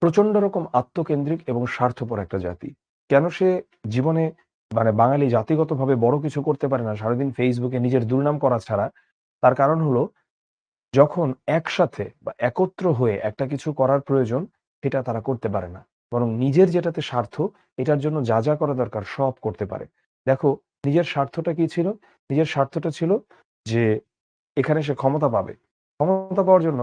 প্রচন্ড রকম আত্মকেন্দ্রিক এবং স্বার্থপর একটা জাতি। কেন সে জীবনে মানে বাঙালি জাতিগতভাবে বড় কিছু করতে পারে না সারাদিন ফেসবুকে নিজের দুর্নাম করা ছাড়া? তার কারণ হলো যখন একসাথে বা একত্র হয়ে একটা কিছু করার প্রয়োজন সেটা তারা করতে পারে না। বরং নিজের যেটাতে স্বার্থ, এটার জন্য যা, যা করা দরকার সব করতে পারে। দেখো নিজের স্বার্থটা কি ছিল? নিজের স্বার্থটা ছিল যে এখানে সে ক্ষমতা পাবে। ক্ষমতা পাওয়ার জন্য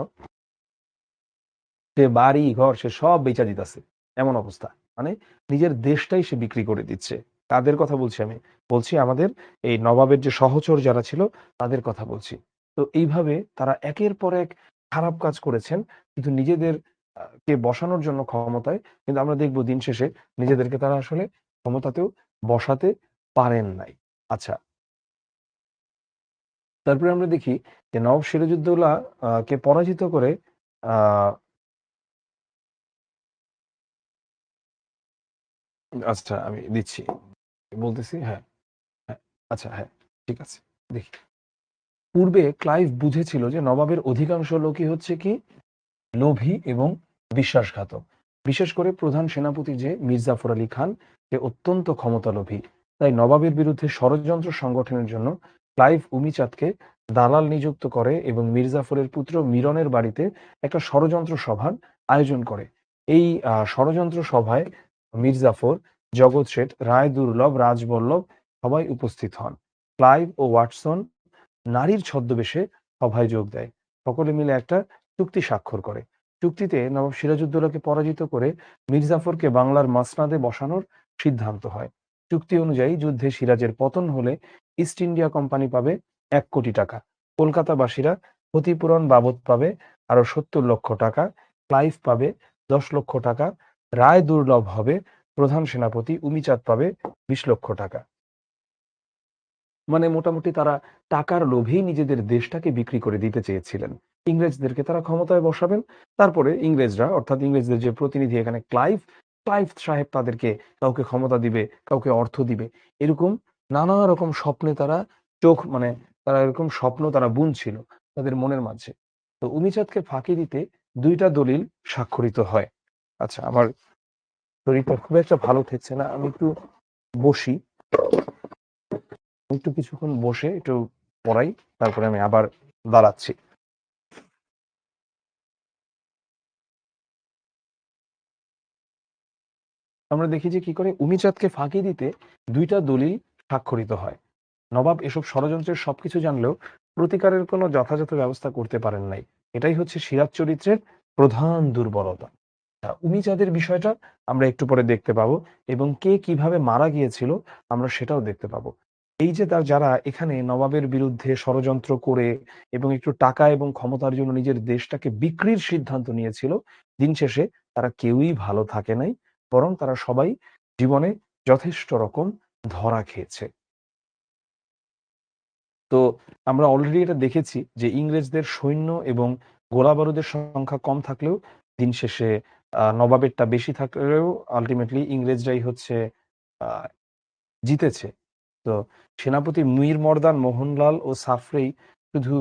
সে বাড়ি-ঘর সে সব বেইচা দিতেছে। এমন অবস্থা। মানে নিজের দেশটাই সে বিক্রি করে দিচ্ছে। কাদের কথা বলছি আমি? বলছি আমাদের এই নবাবের যে সহচর যারা ছিল তাদের কথা বলছি। তো এইভাবে তারা একের পর এক খারাপ কাজ করেছেন। কিন্তু নিজেদের কে বসানোর জন্য ক্ষমতায়, কিন্তু আমরা দেখব দিন শেষে নিজেদেরকে তারা আসলে ক্ষমতাতেও বসাতে পারেন নাই। আচ্ছা, তারপরে আমরা দেখি যে নবাব সিরাজউদ্দৌলা কে পরাজিত করে আ আচ্ছা আমি দিচ্ছি। বলতেছি হ্যাঁ, হ্যাঁ। আচ্ছা হ্যাঁ, ঠিক আছে। দেখি। পূর্বে ক্লাইভ বুঝেছিল যে নবাবের অধিকাংশ লোকই হচ্ছে কি লোভী এবং বিশ্বাসঘাতক। বিশেষ করে প্রধান সেনাপতি যে মীর জাফর আলী খান সে অত্যন্ত ক্ষমতালোভী। তাই নবাবের বিরুদ্ধে ষড়যন্ত্র সংগঠনের জন্য ক্লাইভ উমিচাঁদকে দালাল নিযুক্ত করে এবং মীর জাফরের পুত্র মিরনের বাড়িতে একটা ষড়যন্ত্র সভার আয়োজন করে। এই ষড়যন্ত্র সভায় মীর জাফর, জগৎ শেঠ, রায় দুর্লভ, রাজবল্লভ সবাই উপস্থিত হন। ক্লাইভ ও ওয়াটসন নারীর ছদ্মবেশে সভায় যোগ দেয়। সকলে মিলে একটা চুক্তি স্বাক্ষর করে। চুক্তিতে নবাব সিরাজউদ্দৌলাকে পরাজিত করে মীর জাফরকে বাংলার মাসনাদে বসানোর সিদ্ধান্ত হয়। চুক্তি অনুযায়ী যুদ্ধে সিরাজের পতন হলে ইস্ট ইন্ডিয়া কোম্পানি পাবে ১ কোটি টাকা, কলকাতাবাসীরা ক্ষতিপূরণ বাবদ পাবে আরো ৭০ লক্ষ টাকা, ক্লাইভ পাবে ১০ লক্ষ টাকা, রায় দুর্লভ হবে, প্রধান সেনাপতি উমিচাঁদ পাবে ২০ লক্ষ টাকা। মানে মোটামুটি তারা টাকার লোভেই নিজেদের দেশটাকে বিক্রি করে দিতে চেয়েছিলেন। ইংরেজদেরকে তারা ক্ষমতায় বসাবেন। তারপরে ইংরেজরা অর্থাৎ ইংরেজদের যে প্রতিনিধি এখানে ক্লাইভ, ক্লাইভ সাহেব তাদেরকে কাউকে ক্ষমতা দিবে, কাউকে অর্থ দিবে। এরকম নানা রকম স্বপ্নে তারা মানে তারা এরকম স্বপ্ন তারা বুনছিল তাদের মনের মাঝে। তো উমিচাঁদকে ফাঁকি দিতে ২ টা দলিল স্বাক্ষরিত হয়। আচ্ছা আমার শরীরটা খুব একটা ভালো ঠেকছে না। আমি একটু বসি। একটু কিছুক্ষণ বসে একটু পড়াই, তারপরে আমি আবার দাঁড়াচ্ছি। আমরা দেখি যে কি করে উমিচাঁদকে ফাঁকি দিতে ২ টা দলিল স্বাক্ষরিত হয়। নবাব এসব ষড়যন্ত্রের সবকিছু জানলেও প্রতিকারের কোনো যথাযথ ব্যবস্থা করতে পারেন নাই। এটাই হচ্ছে সিরাজ চরিত্রের প্রধান দুর্বলতা। উমিচাঁদের বিষয়টা আমরা একটু পরে দেখতে পাবো এবং কে কিভাবে মারা গিয়েছিল আমরা সেটাও দেখতে পাবো। এই যে যারা এখানে নবাবের বিরুদ্ধে ষড়যন্ত্র করে এবং একটু টাকা এবং ক্ষমতার জন্য নিজের দেশটাকে বিক্রির সিদ্ধান্ত নিয়েছিল, দিন শেষে তারা কেউই ভালো থাকে নাই। বরং তারা সবাই জীবনে যথেষ্ট রকম ধরা খেয়েছে। তো আমরা অলরেডি এটা দেখেছি যে ইংরেজদের সৈন্য এবং গোলাবারুদের সংখ্যা কম থাকলেও দিন শেষে নবাবেরটা বেশি থাকলেও আল্টিমেটলি ইংরেজরাই হচ্ছে আ জিতেছে। তো সেনাপতি মীর মর্দান মোহনলাল ও সাফরেই শুধু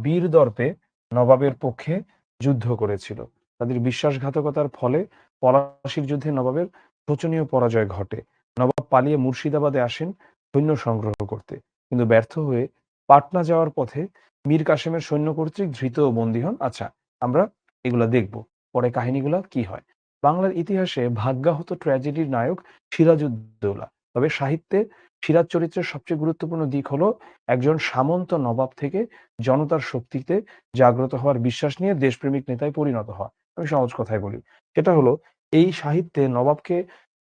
বীর দর্পে নবাবের পক্ষে যুদ্ধ করেছিল। তাদের বিশ্বাসঘাতকতার ফলে পলাশির যুদ্ধে নবাবের শোচনীয় পরাজয় ঘটে। নবাব পালিয়ে মুর্শিদাবাদে আসেন সৈন্য সংগ্রহ করতে। কিন্তু ব্যর্থ হয়ে পাটনা যাওয়ার পথে মীর কাসেমের সৈন্য কর্তৃক ধৃত ও বন্দী হন। আচ্ছা, আমরা এগুলা দেখব। পরে কাহিনীগুলা কি হয়। বাংলার ইতিহাসে ভাগ্যাহত ট্র্যাজেডির নায়ক সিরাজউদ্দৌলা। তবে সাহিত্যে সিরাজ চরিত্রের সবচেয়ে গুরুত্বপূর্ণ দিক হলো একজন সামন্ত নবাব থেকে জনতার শক্তিতে জাগ্রত হওয়ার বিশ্বাস নিয়ে দেশপ্রেমিক নেতায় পরিণত হওয়া। আমি সহজ কথায় বলি। সেটা হলো এই সাহিত্যে নবাবকে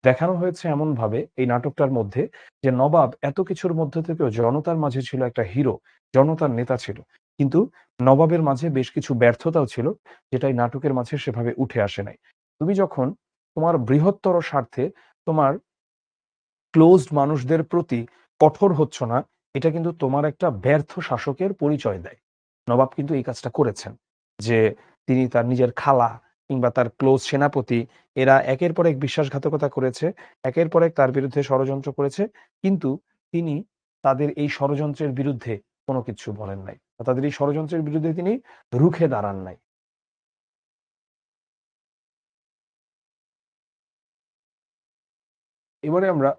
দেখানো হয়েছে এমনভাবে এই নাটকটার মধ্যে যে নবাব এত কিছুর মধ্যে থেকেও জনতার মাঝে ছিল একটা হিরো, জনতার নেতা ছিল। কিন্তু নবাবের মাঝে বেশ কিছু ব্যর্থতাও ছিল যেটা এই নাটকের মাঝে সেভাবে উঠে আসে নাই। তুমি যখন তোমার বৃহত্তর স্বার্থে তোমার ক্লোজড মানুষদের প্রতি কঠোর হচ্ছ না, এটা কিন্তু তোমার একটা ব্যর্থ শাসকের পরিচয় দেয়। নবাব কিন্তু এই কাজটা করেছেন। যে তিনি তার নিজের খালা কিংবা তার ক্লোজ সেনাপতি এরা একের পর এক বিশ্বাসঘাতকতা করেছে, একের পর এক তার বিরুদ্ধে ষড়যন্ত্র করেছে। কিন্তু তিনি তাদের এই ষড়যন্ত্রের বিরুদ্ধে কোনো কিছু বলেন নাই। বা তাদের এই ষড়যন্ত্রের বিরুদ্ধে তিনি রুখে দাঁড়ান নাই। এবারে আমরা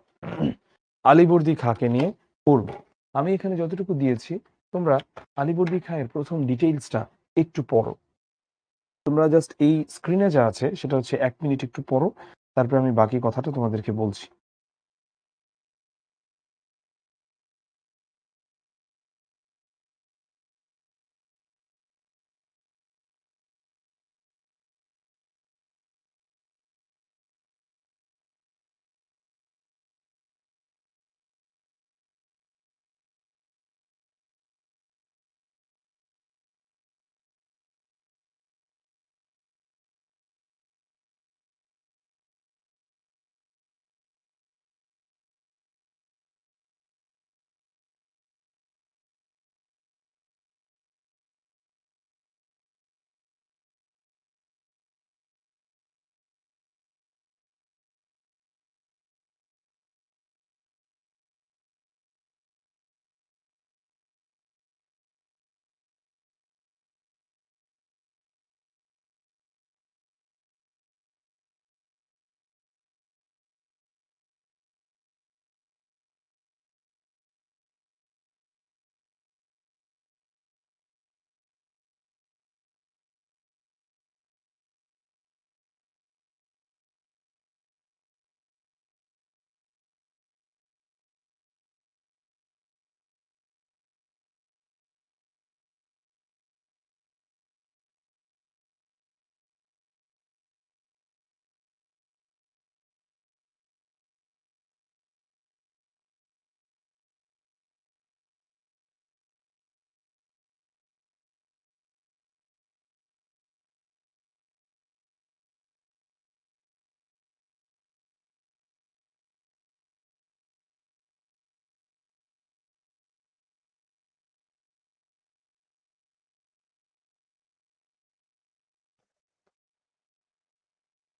আলীবর্দী খাঁকে নিয়ে পড়ব। আমি এখানে যতটুকু দিয়েছি তোমরা আলীবর্দী খাঁয়ের ১ম ডিটেইলসটা একটু পড়ো। তোমরা জাস্ট এই স্ক্রিনে যা আছে সেটা হচ্ছে ১ মিনিট একটু পড়ো। তারপরে আমি বাকি কথাটা তোমাদেরকে বলছি।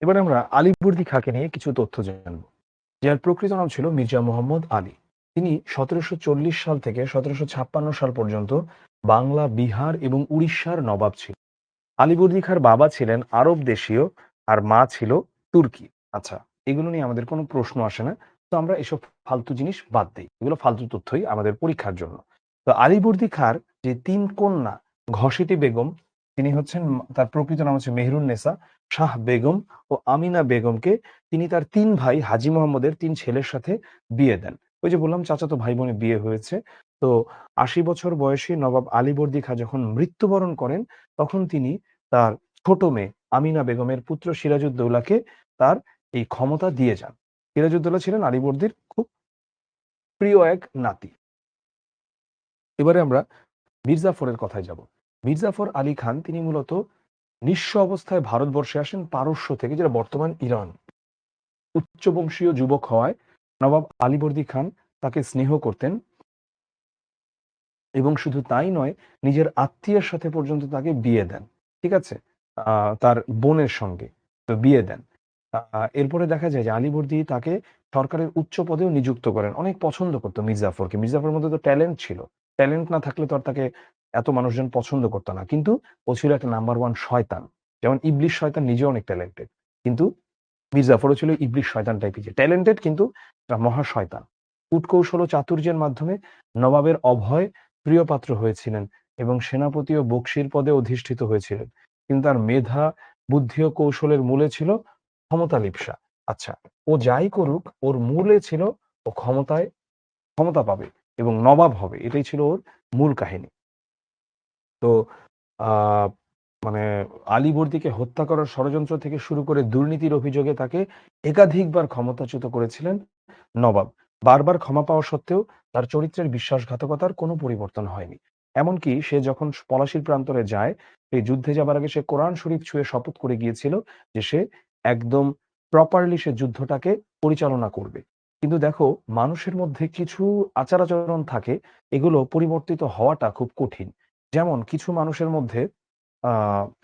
এবারে আমরা আলীবর্দী খাঁকে নিয়ে কিছু তথ্য জানব, যার প্রকৃত নাম ছিল মির্জা মোহাম্মদ আলী। তিনি 1740 সাল থেকে 1756 সাল পর্যন্ত বাংলা, বিহার এবং উড়িষ্যার নবাব ছিলেন। আলীবর্দী খাঁর বাবা ছিলেন আরব দেশীয় আর মা ছিল তুর্কি। আচ্ছা, এগুলো নিয়ে আমাদের কোনো প্রশ্ন আসে না, তো আমরা এসব ফালতু জিনিস বাদ দিই, এগুলো ফালতু তথ্যই আমাদের পরীক্ষার জন্য। তো আলীবর্দী খাঁর যে তিন কন্যা, ঘসেটি বেগম, তিনি হচ্ছেন, তার প্রকৃত নাম হচ্ছে মেহরুন্নেসা, শাহ বেগম ও আমিনা বেগমকে তিনি তার তিন ভাই হাজী মোহাম্মদের তিন ছেলের সাথে বিয়ে দেন। ওই যে বললাম চাচাতো ভাই বোনে বিয়ে হয়েছে। তো ৮০ বছর বয়সী নবাব আলীবর্দী খাঁ যখন মৃত্যুবরণ করেন, তখন তিনি তার ছোট মেয়ে আমিনা বেগমের পুত্র সিরাজউদ্দৌলাকে তার এই ক্ষমতা দিয়ে যান। সিরাজউদ্দৌলা ছিলেন আলীবর্দীর খুব প্রিয় এক নাতি। এবারে আমরা মির্জাফরের কথায় যাব। মির্জাফর আলী খান তিনি মূলত নিঃস্ব অবস্থায় ভারতবর্ষে আসেন পারস্য থেকে, যেটা বর্তমান ইরান। উচ্চবংশীয় যুবক হওয়ায় নবাব আলীবর্দী খান তাকে স্নেহ করতেন, এবং শুধু তাই নয়, নিজের আত্মীয়ের সাথে পর্যন্ত তাকে বিয়ে দেন। ঠিক আছে? তার বোনের সঙ্গে তো বিয়ে দেন। এরপরে দেখা যায় যে আলীবর্দী তাকে সরকারের উচ্চ পদেও নিযুক্ত করেন। অনেক পছন্দ করতো মির্জাফরকে। মির্জাফরের মধ্যে তো ট্যালেন্ট ছিল। ট্যালেন্ট না থাকলে তো আর তাকে এত মানুষজন পছন্দ করতো না। কিন্তু ও ছিল একটা নাম্বার 1 শয়তান। যেমন ইবলিস শয়তান নিজেও অনেক ট্যালেন্টেড। কিন্তু মির্জাফরও ছিল ইবলিস শয়তান টাইপের, যে ট্যালেন্টেড কিন্তু মহা শয়তান। কূটকৌশল ও চাতুর্যের মাধ্যমে নবাবের অভয় প্রিয়পাত্র হয়েছিলেন এবং সেনাপতি ও বক্সির পদে অধিষ্ঠিত হয়েছিলেন। কিন্তু তার মেধা, বুদ্ধি ও কৌশলের মূলে ছিল ক্ষমতা লিপ্সা। আচ্ছা, ও যাই করুক ওর মূলে ছিল ও ক্ষমতা পাবে এবং নবাব হবে, এটাই ছিল ওর মূল কাহিনী। তো আহ মানে আলীবর্দীকে হত্যা করার ষড়যন্ত্র থেকে শুরু করে দুর্নীতির অভিযোগে তাকে একাধিকবার ক্ষমতাচ্যুত করেছিলেন নবাব। বারবার ক্ষমা পাওয়া সত্ত্বেও তার চরিত্রের বিশ্বাসঘাতকতার কোনো পরিবর্তন হয়নি। এমনকি সে যখন পলাশির প্রান্তরে যায়, এই যুদ্ধে যাবার আগে সে কোরআন শরীফ ছুঁয়ে শপথ করে গিয়েছিল যে সে একদম প্রপারলি সে যুদ্ধটাকে পরিচালনা করবে। কিন্তু দেখো, মানুষের মধ্যে কিছু আচার আচরণ থাকে, এগুলো পরিবর্তিত হওয়াটা খুব কঠিন। যেমন কিছু মানুষের মধ্যে আ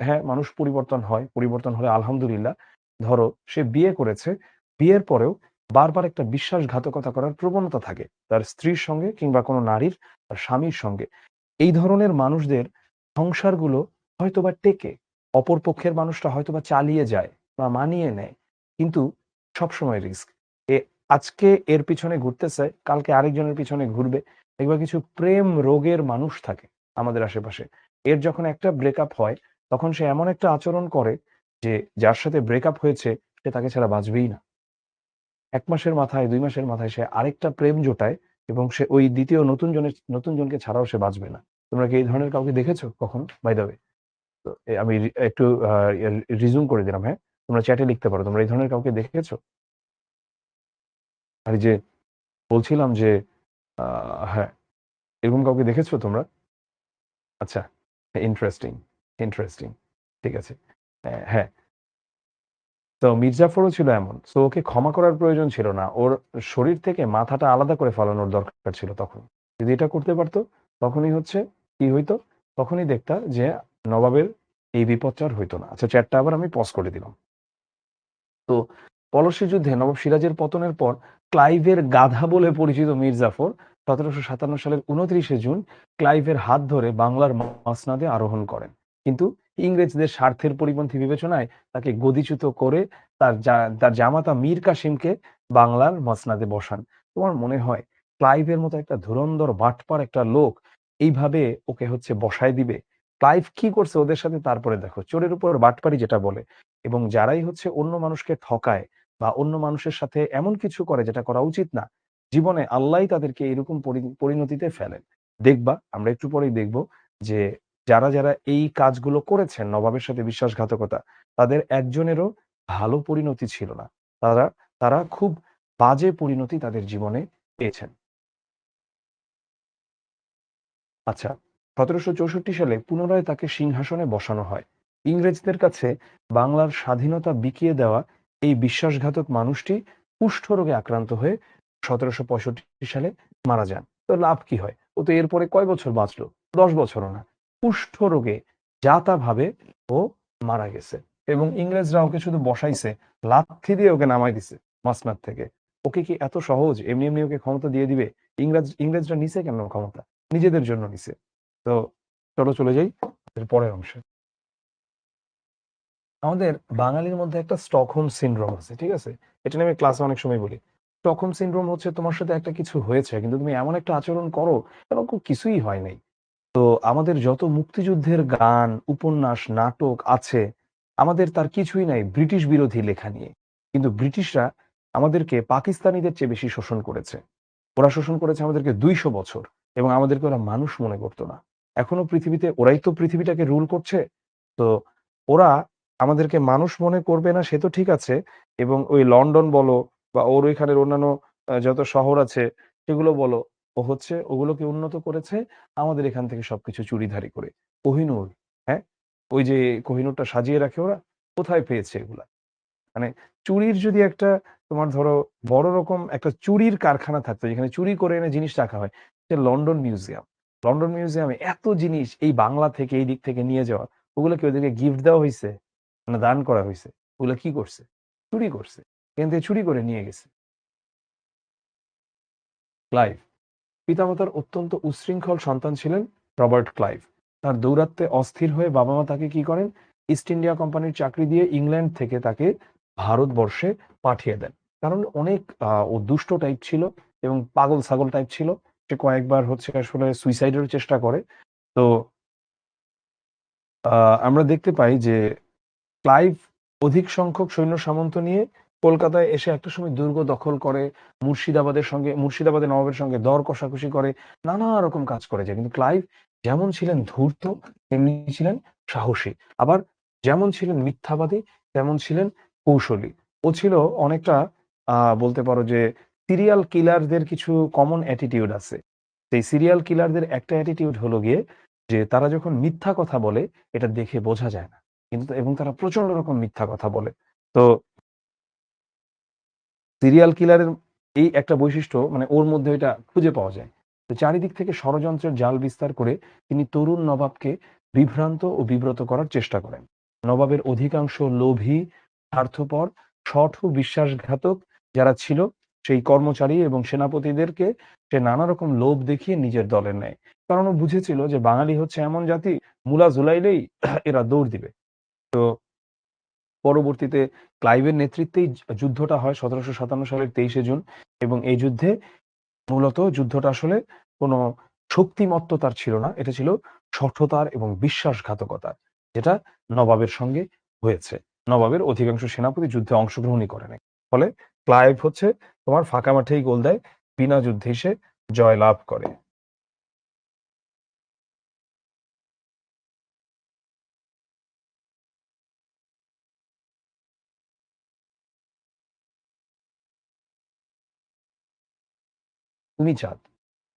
হ্যাঁ, মানুষ পরিবর্তন হয়। পরিবর্তন হলে আলহামদুলিল্লাহ। ধরো সে বিয়ে করেছে, বিয়ের পরেও বারবার একটা বিশ্বাসঘাতকতা করার প্রবণতা থাকে। তার স্ত্রীর সঙ্গে কিংবা কোনো নারীর তার স্বামীর সঙ্গে। এই ধরনের মানুষদের সংসারগুলো হয়তোবা টেকে। অপর পক্ষের মানুষটা হয়তোবা চালিয়ে যায় বা মানিয়ে নেয়। কিন্তু সবসময় রিস্ক। এ আজকে এর পিছনে ঘুরতেছে, কালকে আরেকজনের পিছনে ঘুরবে। দেখবা কিছু প্রেম রোগের মানুষ থাকে আমাদের আশেপাশে। এর যখন একটা ব্রেকআপ হয়, তখন সে এমন একটা আচরণ করে যে যার সাথে ব্রেকআপ হয়েছে সে তাকে ছাড়া বাঁচবেই না। ১ মাসের মাথায় ২ মাসের মাথায় সে আরেকটা প্রেম জোটায় এবং সে ওই ২য় নতুন জনকে ছাড়াও সে বাঁচবে না। তোমরা কি এই ধরনের কাউকে দেখেছো কখনো? বাই দ্যা ওয়ে, তো আমি একটু রিজিউম করে দিলাম, হ্যাঁ? তোমরা চ্যাটে লিখতে পারো। তোমরা এই ধরনের কাউকে দেখেছো? আর এই যে বলছিলাম যে আ হ্যাঁ, এরকম কাউকে দেখেছো তোমরা? আচ্ছা, ইন্টারেস্টিং, ইন্টারেস্টিং। ঠিক আছে। হ্যাঁ। তো মির্জাফরও ছিল এমন। সো ওকে ক্ষমা করার প্রয়োজন ছিল না। ওর শরীর থেকে মাথাটা আলাদা করে ফেলানোর দরকার ছিল তখন। যদি এটা করতে পারত, তখনই হচ্ছে কি হইতো? তখনই দেখতা যে নবাবের এই বিপদটা আর হইতো না। আচ্ছা, চ্যাটটা আবার আমি পজ করে দিলাম। তো পলাশী যুদ্ধে নবাব সিরাজের পতনের পর ক্লাইভের গাধা বলে পরিচিত মীর জাফর ১৭৫৭ সালের ২৯শে জুন ক্লাইভের হাত ধরে বাংলার মসনদে আরোহণ করেন। কিন্তু ইংরেজদের স্বার্থের পরিপন্থী বিবেচনায় তাকে গদিচ্যুত করে তার জামাতা মীর কাসিমকে বাংলার মসনদে বসান। তোমার মনে হয় ক্লাইভের মতো একটা ধুরন্ধর বাটপার একটা লোক এইভাবে ওকে হচ্ছে বসায় দিবে? ক্লাইভ কি করছে ওদের সাথে, তারপরে দেখো চোরের উপর বাটপারি যেটা বলে। এবং যারাই হচ্ছে অন্য মানুষকে ঠকায় বা অন্য মানুষের সাথে এমন কিছু করে যেটা করা উচিত না, জীবনে আল্লাহই তাদেরকে এরকম পরিণতিতে ফেলেন। দেখবা, আমরা একটু পরেই দেখব যে যারা এই কাজগুলো করেছেন নবাবের সাথে বিশ্বাসঘাতকতা, তাদের একজনেরও ভালো পরিণতি ছিল না। তারা তারা খুব বাজে পরিণতি তাদের জীবনে পেয়েছেন। আচ্ছা, ১৭৬৪ সালে পুনরায় তাকে সিংহাসনে বসানো হয়। ইংরেজদের কাছে বাংলার স্বাধীনতা বিকিয়ে দেওয়া এই বিশ্বাসঘাতক মানুষটি কুষ্ঠরোগে আক্রান্ত হয়ে ১৭৬৫ সালে মারা যান। তো লাভ কি হয়? ও তো এরপরে কয় বছর বাঁচলো? ১০ বছরও না। কুষ্ঠরোগে যা তা ভাবে ও মারা গেছে। এবং ইংরেজরা ওকে শুধু বসাইছে, লাথি দিয়ে ওকে নামাই দিছে মাসনাদ থেকে। ওকে কি এত সহজ এমনি এমনি ওকে ক্ষমতা দিয়ে দিবে? ইংরেজরা নিছে কেন ক্ষমতা? নিজেদের জন্য নিছে। তো চলো চলে যাই এর পরের অংশে। আমাদের বাঙালির মধ্যে একটা স্টকহোম সিনড্রোম আছে, ঠিক আছে? এটা নিয়ে আমি ক্লাসে অনেক সময় বলি। স্টকহোম সিনড্রোম হচ্ছে তোমার সাথে একটা কিছু হয়েছে কিন্তু তুমি এমন একটা আচরণ করো এরকম কিছুই হয় নাই। তো আমাদের যত মুক্তিযুদ্ধের গান, উপন্যাস, নাটক আছে, আমাদের তার কিছুই নাই ব্রিটিশ বিরোধী লেখা নিয়ে। কিন্তু ব্রিটিশরা আমাদেরকে পাকিস্তানিদের চেয়ে বেশি শোষণ করেছে। ওরা শোষণ করেছে আমাদেরকে ২০০ বছর এবং আমাদেরকে ওরা মানুষ মনে করত না। এখনো পৃথিবীতে ওরাই তো পৃথিবীটাকে রুল করছে। তো ওরা আমাদেরকে মানুষ মনে করবে না সে তো ঠিক আছে এবং ওই লন্ডন বলো বা ওর ওইখানের অন্যান্য যত শহর আছে সেগুলো বলো, ও হচ্ছে ওগুলোকে উন্নত করেছে আমাদের এখান থেকে সবকিছু চুরিধারি করে। কোহিনূর, হ্যাঁ? ওই যে কোহিনূরটা সাজিয়ে রাখে ওরা, কোথায় পেয়েছে এগুলা? মানে চুরির যদি একটা তোমার ধরো বড় রকম একটা চুরির কারখানা থাকতো যেখানে চুরি করে এনে জিনিস রাখা হয়, সে লন্ডন মিউজিয়াম। লন্ডন মিউজিয়ামে এত জিনিস এই বাংলা থেকে এই দিক থেকে নিয়ে যাওয়া, ওগুলো কি ওদেরকে গিফট দেওয়া হইছে? না দান করা হইছে? ওগুলো কি করছে? চুরি করছে। এখান থেকে চুরি করে নিয়ে গেছে। ক্লাইভ পিতামাতার অত্যন্ত উচ্ছৃঙ্খল সন্তান ছিলেন রবার্ট ক্লাইভ। তার দৌরাত্ম্যে অস্থির হয়ে বাবা-মা তাকে কি করেন? ইস্ট ইন্ডিয়া কোম্পানির চাকরি দিয়ে ইংল্যান্ড থেকে তাকে ভারতবর্ষে পাঠিয়ে দেন। কারণ অনেক ও দুষ্ট টাইপ ছিল এবং পাগল ছাগল টাইপ ছিল। সে কয়েকবার হচ্ছে আসলে সুইসাইডেরও চেষ্টা করে। তো আ আমরা দেখতে পাই যে ক্লাইভ অধিক সংখ্যক সৈন্য সামন্ত নিয়ে কলকাতায় এসে একটা সময় দুর্গ দখল করে, মুর্শিদাবাদের নবাবের সঙ্গে দর কষাকষি করে, নানা রকম কাজ করে যায়। কিন্তু ক্লাইভ যেমন ছিলেন ধূর্ত, তেমনি ছিলেন সাহসী। আবার যেমন ছিলেন মিথ্যাবাদী, তেমন ছিলেন কৌশলী। ও ছিল অনেকটা বলতে পারো যে সিরিয়াল কিলারদের কিছু কমন অ্যাটিটিউড আছে। সেই সিরিয়াল কিলারদের একটা অ্যাটিটিউড হলো গিয়ে যে তারা যখন মিথ্যা কথা বলে এটা দেখে বোঝা যায় না। কিন্তু এবং তারা প্রচন্ড রকম মিথ্যা কথা বলে। তো সিরিয়াল কিলারের এই একটা বৈশিষ্ট্য মানে ওর মধ্যে এটা খুঁজে পাওয়া যায়। তো চারিদিক থেকে ষড়যন্ত্রের জাল বিস্তার করে তিনি তরুণ নবাবকে বিভ্রান্ত ও বিব্রত করার চেষ্টা করেন। নবাবের অধিকাংশ লোভী, স্বার্থপর, শঠ ও বিশ্বাসঘাতক যারা ছিল সেই কর্মচারী এবং সেনাপতিদেরকে সে নানা রকম লোভ দেখিয়ে নিজের দলে নেয়। কারণ ও বুঝেছিল যে বাঙালি হচ্ছে এমন জাতি মূলা জুলাইলেই এরা দৌড় দিবে। তো পরবর্তীতে ক্লাইভের নেতৃত্বেই যুদ্ধটা হয় ১৭৫৭ সালের ২৩শে জুন এবং এই যুদ্ধে মূলত যুদ্ধটা আসলে কোনো শক্তিমত্ততার ছিল না। এটা ছিল শঠতার এবং বিশ্বাসঘাতকতার। যেটা নবাবের সঙ্গে হয়েছে। নবাবের অধিকাংশ সেনাপতি যুদ্ধে অংশগ্রহণই করে নাই। ফলে ক্লাইভ হচ্ছে তোমার ফাঁকা মাঠেই গোল দেয়। বিনা যুদ্ধে সে জয়লাভ করে। উমিচাঁদ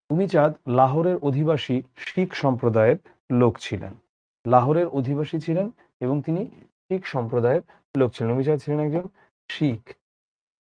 উমিচাঁদ লাহোরের অধিবাসী শিখ সম্প্রদায়ের লোক ছিলেন। লাহোরের অধিবাসী ছিলেন এবং তিনি শিখ সম্প্রদায়ের লোক ছিলেন। উমিচাঁদ ছিলেন একজন শিখ।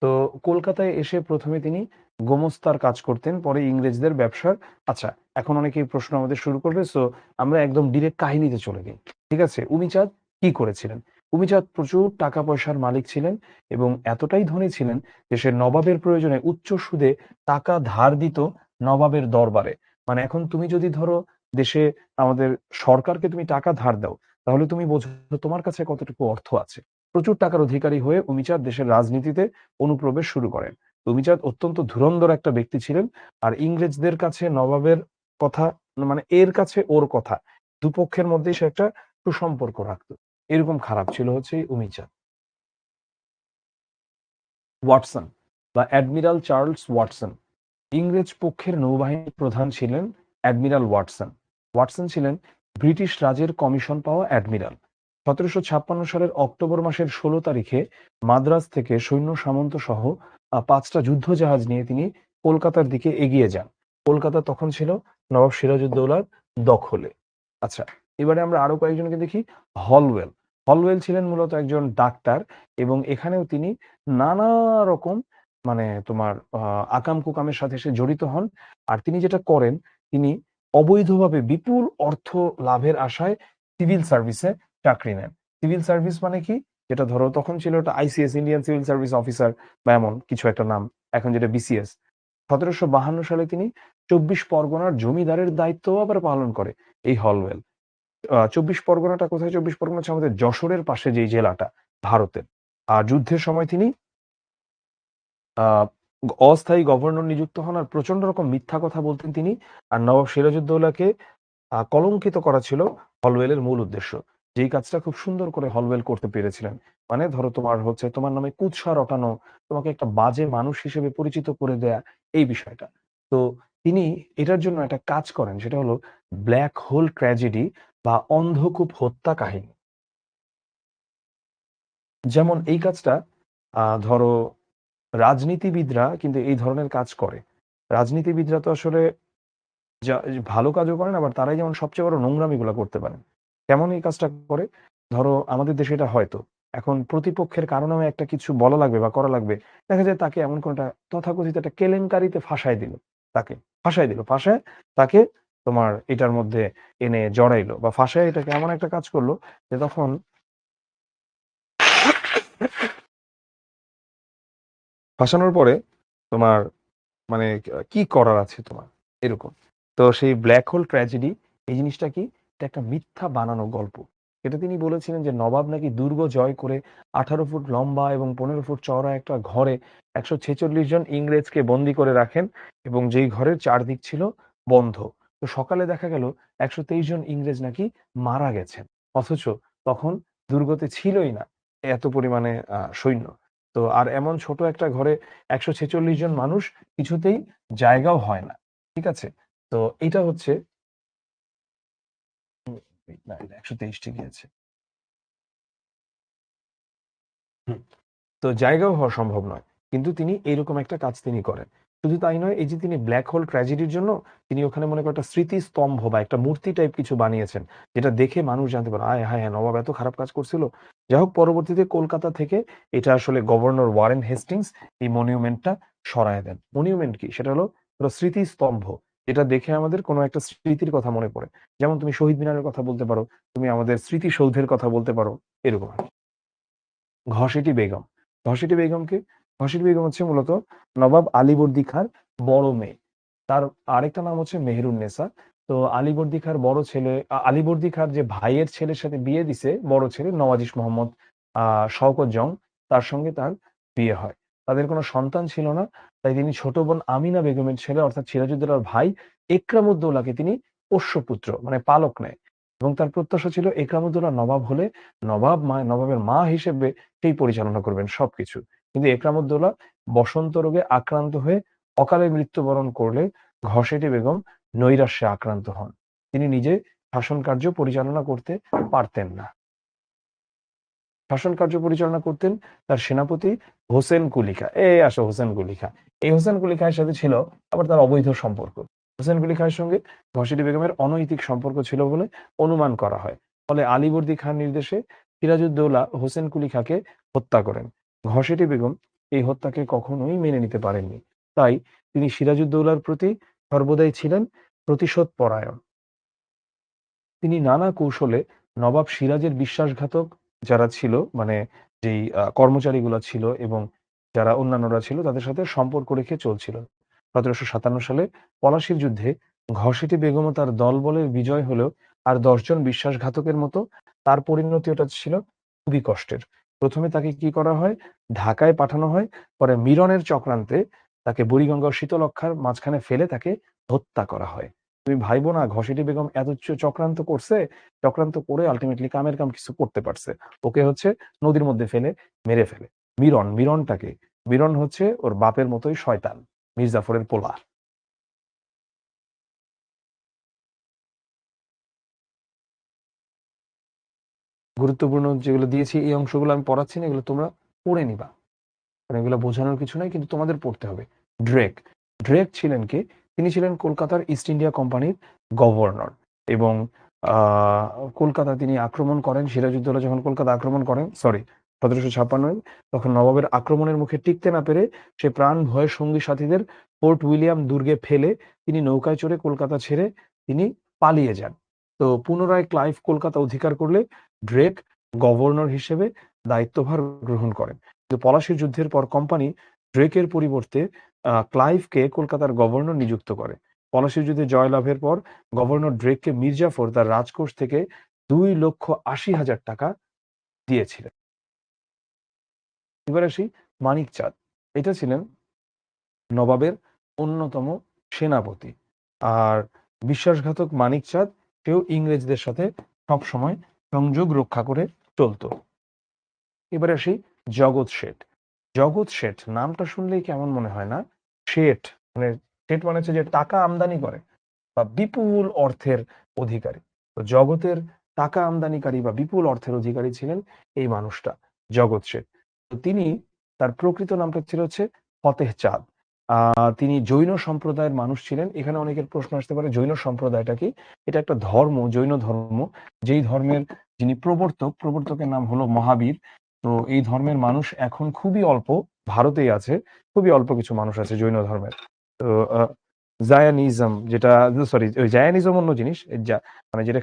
তো কলকাতায় এসে প্রথমে তিনি গোমস্তার কাজ করতেন, পরে ইংরেজদের ব্যবসার আচ্ছা, এখন অনেকেই প্রশ্ন আমাদের শুরু করবে। সো আমরা একদম ডিরেক্ট কাহিনীতে চলে যাই। ঠিক আছে? উমিচাঁদ কি করেছিলেন? উমিচাঁদ প্রচুর টাকা পয়সার মালিক ছিলেন এবং এতটাই ধনী ছিলেন যে সে নবাবের প্রয়োজনে উচ্চ সুদে টাকা ধার দিত নবাবের দরবারে। মানে এখন তুমি যদি ধরো দেশে আমাদের সরকারকে তুমি টাকা ধার দাও, তাহলে তুমি বোঝো তোমার কাছে কতটুকু অর্থ আছে। প্রচুর টাকার অধিকারী হয়ে উমিচাঁদ দেশের রাজনীতিতে অনুপ্রবেশ শুরু করেন। রুমিচাঁদ অত্যন্ত ধুরন্ধর একটা ব্যক্তি ছিলেন। আর ইংরেজদের কাছে নবাবের কথা মানে এর কাছে ওর কথা। দুপক্ষের মধ্যেই সে একটা সুসম্পর্ক রাখত। এরকম খারাপ ছিল হচ্ছে এই উমিচাঁদ। ওয়াটসন বা অ্যাডমিরাল চার্লস ওয়াটসন ইংরেজ পক্ষের নৌবাহিনীর প্রধান ছিলেন অ্যাডমিরাল ওয়াটসন। ওয়াটসন ছিলেন ব্রিটিশ রাজের কমিশন পাওয়া অ্যাডমিরাল। ১৭৫৬ সালের অক্টোবর মাসের ১৬ তারিখে মাদ্রাজ থেকে সৈন্য সামন্ত সহ ৫টা যুদ্ধজাহাজ নিয়ে তিনি কলকাতার দিকে এগিয়ে যান। কলকাতা তখন ছিল নবাব সিরাজউদ্দৌলার দখলে। আচ্ছা, এবারে আমরা আরো কয়েকজনকে দেখি। হলওয়েল। হলওয়েল ছিলেন মূলত একজন ডাক্তার এবং এখানেও তিনি নানা রকম মানে তোমার আকাম-কুকামের সাথে সে জড়িত হন। আর তিনি যেটা করেন, তিনি অবৈধভাবে বিপুল অর্থ লাভের আশায় সিভিল সার্ভিসে চাকরি নেন। সিভিল সার্ভিস মানে কি? যেটা ধরো তখন ছিল ওটা ICS, Indian civil service officer বা এমন কিছু একটা নাম, এখন যেটা বিসিএস। ১৭৫২ সালে তিনি ২৪ পরগনার জমিদারের দায়িত্বও আবার পালন করে এই হলওয়েল। ২৪ পরগনাটা কোথায়? ২৪ পরগনা হচ্ছে আমাদের যশোরের পাশে যেই জেলাটা ভারতের। আর যুদ্ধের সময় তিনি আ অস্থায়ী গভর্নর নিযুক্ত হন আর প্রচন্ড রকম মিথ্যা কথা বলতেন তিনি। আর নবাব সিরাজউদ্দৌলাকে কলঙ্কিত করা ছিল হলওয়েলের মূল উদ্দেশ্য। যেই কাজটা খুব সুন্দর করে হলওয়েল করতে পেরেছিলেন। মানে ধরো তোমার হচ্ছে তোমার নামে কুৎসা রটানো, তোমাকে একটা বাজে মানুষ হিসেবে পরিচিত করে দেয়া, এই বিষয়টা। তো তিনি এটার জন্য একটা কাজ করেন, সেটা হলো ব্ল্যাক হোল ট্র্যাজেডি বা অন্ধকূপ হত্যা কাহিনী। যেমন এই কাজটা ধরো রাজনীতিবিদরা কিন্তু এই ধরনের কাজ করে। রাজনীতিবিদরা তো আসলে যা ভালো কাজও করেন, আবার তারাই যেমন সবচেয়ে বড় নোংরামিগুলা করতে পারেন। কেমন এই কাজটা করে? ধরো আমাদের দেশে এটা হয়তো এখন প্রতিপক্ষের কারো নামে একটা কিছু বলা লাগবে বা করা লাগবে। দেখা যায় তাকে এমন কোন একটা তথাকথিত একটা কেলেঙ্কারিতে ফাঁসায় দিল। তাকে ফাঁসায় দিল। ফাঁসায় তাকে তোমার এটার মধ্যে এনে জড়াইলো বা ফাঁসায় এটাকে এমন একটা কাজ করলো যে তখন ফাঁসানোর পরে তোমার মানে কি করার আছে তোমার? এরকম। তো সেই ব্ল্যাক হোল ট্র্যাজেডি এই জিনিসটা কি? এটা একটা মিথ্যা বানানো গল্প। এটা তিনি বলেছিলেন যে নবাব নাকি দুর্গ জয় করে ১৮ ফুট লম্বা এবং ১৫ ফুট চওড়া একটা ঘরে ১৪৬ জন ইংরেজকে বন্দী করে রাখেন এবং যেই ঘরের চারদিক ছিল বন্ধ। তো সকালে দেখা গেল ১২৩ জন ইংরেজ নাকি মারা গেছেন। অথচ তখন দুর্গতে ছিলই না এত পরিমাণে সৈন্য। তো আর এমন ছোট একটা ঘরে ১৪৬ জন মানুষ কিছুতেই জায়গাও হয় না। ঠিক আছে? তো এইটা হচ্ছে হুম, না এটা ১২৩ ঠিকই আছে। হুম। তো জায়গাও হওয়া সম্ভব নয়। কিন্তু তিনি এইরকম একটা কাজ তিনি করেন। শুধু তাই নয়, এই যে তিনি ব্ল্যাক হোল ট্র্যাজেডির জন্য তিনি ওখানে মনে করো একটা স্মৃতিস্তম্ভ বা একটা মূর্তি টাইপ কিছু বানিয়েছেন। যেটা দেখে মানুষ জানতে পারে, আয় হায়! নবাব এত খারাপ কাজ করছিল। যাই হোক পরবর্তীতে কলকাতা থেকে এটা আসলে গভর্নর ওয়ারেন হেস্টিংস এই মনুমেন্টটা সরায় দেন। মনুমেন্ট কি? সেটা হলো পুরো স্মৃতিস্তম্ভ। যেটা দেখে আমাদের কোনো একটা স্মৃতির কথা মনে পড়ে। যেমন তুমি শহীদ মিনারের কথা বলতে পারো, তুমি আমাদের স্মৃতিসৌধের কথা বলতে পারো, এরকম আরকি। ঘসেটি বেগম। ঘসেটি বেগম কে? ঘসেটি বেগম হচ্ছে মূলত নবাব আলীবর্দী খাঁর বড় মেয়ে। তার আরেকটা নাম হচ্ছে মেহেরুন্নেছা। তো আলীবর্দী খাঁর বড় ছেলে আলীবর্দী খাঁর যে ভাইয়ের ছেলের সাথে বিয়ে দিছে বড় ছেলে নওয়াজিশ মোহাম্মদ শওকত জং, তার সঙ্গে তার বিয়ে হয়। তাদের কোনো সন্তান ছিল না। তাই তিনি ছোট বোন আমিনা বেগমের ছেলে অর্থাৎ সিরাজউদ্দৌলার ভাই একরামউদ্দৌলাকে তিনি পোষ্যপুত্র মানে পালক নেয়। এবং তার প্রত্যাশা ছিল একরামউদ্দৌলা নবাব হলে নবাবের মা হিসেবে সেই পরিচালনা করবেন সবকিছু। কিন্তু একরামউদ্দৌলা বসন্ত রোগে আক্রান্ত হয়ে অকালে মৃত্যুবরণ করলে ঘসেটি বেগম নৈরাশ্যে আক্রান্ত হন। তিনি নিজে শাসন কার্য পরিচালনা করতে পারতেন না। শাসন কার্য পরিচালনা করতেন তার সেনাপতি হোসেন কুলি খাঁ। এই আসো হোসেন কুলি খাঁ। এই হোসেন কুলি খাঁর সাথে ছিল আবার তার অবৈধ সম্পর্ক। হোসেন কুলি খাঁর সঙ্গে ঘসেটি বেগমের অনৈতিক সম্পর্ক ছিল বলে অনুমান করা হয়। ফলে আলীবর্দী খাঁর নির্দেশে সিরাজউদ্দৌলা হোসেন কুলি খাঁকে হত্যা করেন। ঘসেটি বেগম এই হত্যাকে কখনোই মেনে নিতে পারেননি। তাই তিনি সিরাজউদ্দৌলার প্রতি সর্বদাই ছিলেন প্রতিশোধ পরায়ণ। তিনি নানা কৌশলে নবাব সিরাজের বিশ্বাসঘাতক যারা ছিল মানে যেই কর্মচারীগুলা ছিল এবং যারা অন্যান্যরা ছিল তাদের সাথে সম্পর্ক রেখে চলছিল। ১৭৫৭ সালে পলাশীর যুদ্ধে ঘসেটি বেগম ও তার দলবলের বিজয় হলেও আর ১০ জন বিশ্বাসঘাতকের মতো তার পরিণতিটা ছিল খুবই কষ্টের। প্রথমে তাকে কি করা হয়? ঢাকায় পাঠানো হয়। পরে মিরনের চক্রান্তে তাকে বুড়িগঙ্গা ও শীতলক্ষ্যার মাঝখানে ফেলে তাকে হত্যা করা হয়। তুমি ভাইবো না ঘসেটি বেগম এত চক্রান্ত করছে, চক্রান্ত করে আল্টিমেটলি কামের কাম কিছু করতে পারছে। ওকে হচ্ছে নদীর মধ্যে ফেলে মেরে ফেলে। মিরনটাকে? মিরন হচ্ছে ওর বাপের মতোই শয়তান। মীর জাফরের পোলা। গুরুত্বপূর্ণ যেগুলো দিয়েছি এই অংশগুলো আমি পড়াচ্ছি না, এগুলো তোমরা পড়ে নিবা। কারণ এগুলো বোঝানোর কিছু নাই কিন্তু তোমাদের পড়তে হবে। ড্রেক। ড্রেক ছিলেন কে? তিনি ছিলেন কলকাতার ইস্ট ইন্ডিয়া কোম্পানির গভর্নর এবং আ কলকাতা তিনি আক্রমণ করেন। সিরাজউদ্দৌলা যখন কলকাতা আক্রমণ করেন, সরি ১৭৫৬ তখন নবাবের আক্রমণের মুখে টিকতে না পেরে সে প্রাণ ভয়ে সঙ্গী সাথীদের ফোর্ট উইলিয়াম দুর্গে ফেলে তিনি নৌকায় চড়ে কলকাতা ছেড়ে তিনি পালিয়ে যান। তো পুনরায় ক্লাইভ কলকাতা অধিকার করলে ড্রেক গভর্নর হিসেবে দায়িত্বভার গ্রহণ করেন। কিন্তু পলাশীর যুদ্ধের পর কোম্পানি ড্রেকের পরিবর্তে ক্লাইভকে কলকাতার গভর্নর নিযুক্ত করে। পলাশীর যুদ্ধে জয়লাভের পর গভর্নর ড্রেককে মীর জাফর তার রাজকোষ থেকে 2,80,000 টাকা দিয়েছিলেন। এবার আসি মানিক চাঁদ। এটা ছিলেন নবাবের অন্যতম সেনাপতি। আর বিশ্বাসঘাতক মানিক চাঁদ সেও ইংরেজদের সাথে সবসময় সংযোগ রক্ষা করে চলতো। এবারে আসি জগৎ শেঠ। জগৎ শেঠ নামটা শুনলেই কেমন মনে হয় না? শেঠ মানে শেঠ মানে হচ্ছে যে টাকা আমদানি করে বা বিপুল অর্থের অধিকারী। তো জগতের টাকা আমদানিকারী বা বিপুল অর্থের অধিকারী ছিলেন এই মানুষটা, জগৎ শেঠ। তো তিনি তার প্রকৃত নামটা ছিল হচ্ছে ফতেহ চাঁদ। তিনি জৈন সম্প্রদায়ের মানুষ ছিলেন। এখানে অনেকের প্রশ্ন আসতে পারে জৈন সম্প্রদায়টা কি? এটা একটা ধর্ম, জৈন ধর্ম, যেই ধর্মের যিনি প্রবর্তকের নাম হলো মহাবীর। তো এই ধর্মের মানুষ এখন খুবই অল্প, ভারতেই আছে, খুবই অল্প কিছু মানুষ আছে জৈন ধর্মের। তো জায়ানিজম যেটা, সরি ওই জায়ানিজম অন্য জিনিস, মানে যেটা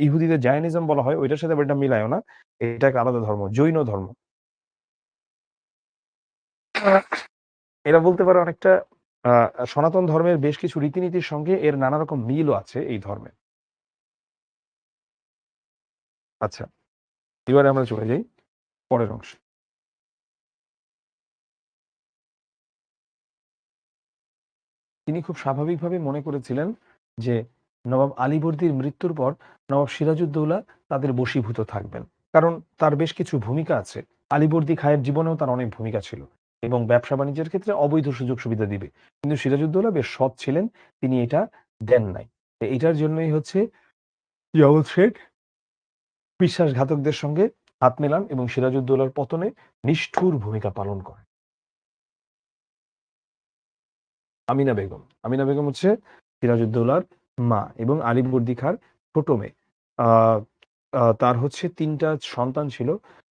ইহুদিদের জায়ানিজম বলা হয় ওইটার সাথে এটা মিলায়ও না, এটা একটা আলাদা ধর্ম, জৈন ধর্ম। এরা বলতে পারে অনেকটা সনাতন ধর্মের বেশ কিছু রীতিনীতির সঙ্গে এর নানা রকম মিলও আছে এই ধর্মে। আচ্ছা, এবারে আমরা চলে যাই পরের অংশে। তিনি খুব স্বাভাবিকভাবে মনে করেছিলেন যে নবাব আলীবর্দীর মৃত্যুর পর নবাব সিরাজউদ্দৌলা তাদের বশীভূত থাকবেন, কারণ তার বেশ কিছু ভূমিকা আছে। আলীবর্দী খায়ের জীবনেও তার অনেক ভূমিকা ছিল এবং ব্যবসা বাণিজ্যের ক্ষেত্রে অবৈধ সুযোগ সুবিধা দিবে, কিন্তু সিরাজউদ্দৌলা বেশ সৎ ছিলেন, তিনি এটা দেন নাই। এটার জন্যই হচ্ছে জগৎ শেখ বিশ্বাসঘাতকদের সঙ্গে হাত মেলান এবং সিরাজউদ্দৌলার পতনে নিষ্ঠুর ভূমিকা পালন করেন। আমিনা বেগম। আমিনা বেগম হচ্ছে সিরাজউদ্দৌলার মা এবং আলীবর্দী খাঁর ছোট মেয়ে। আহ, তার হচ্ছে ৩টা সন্তান ছিল।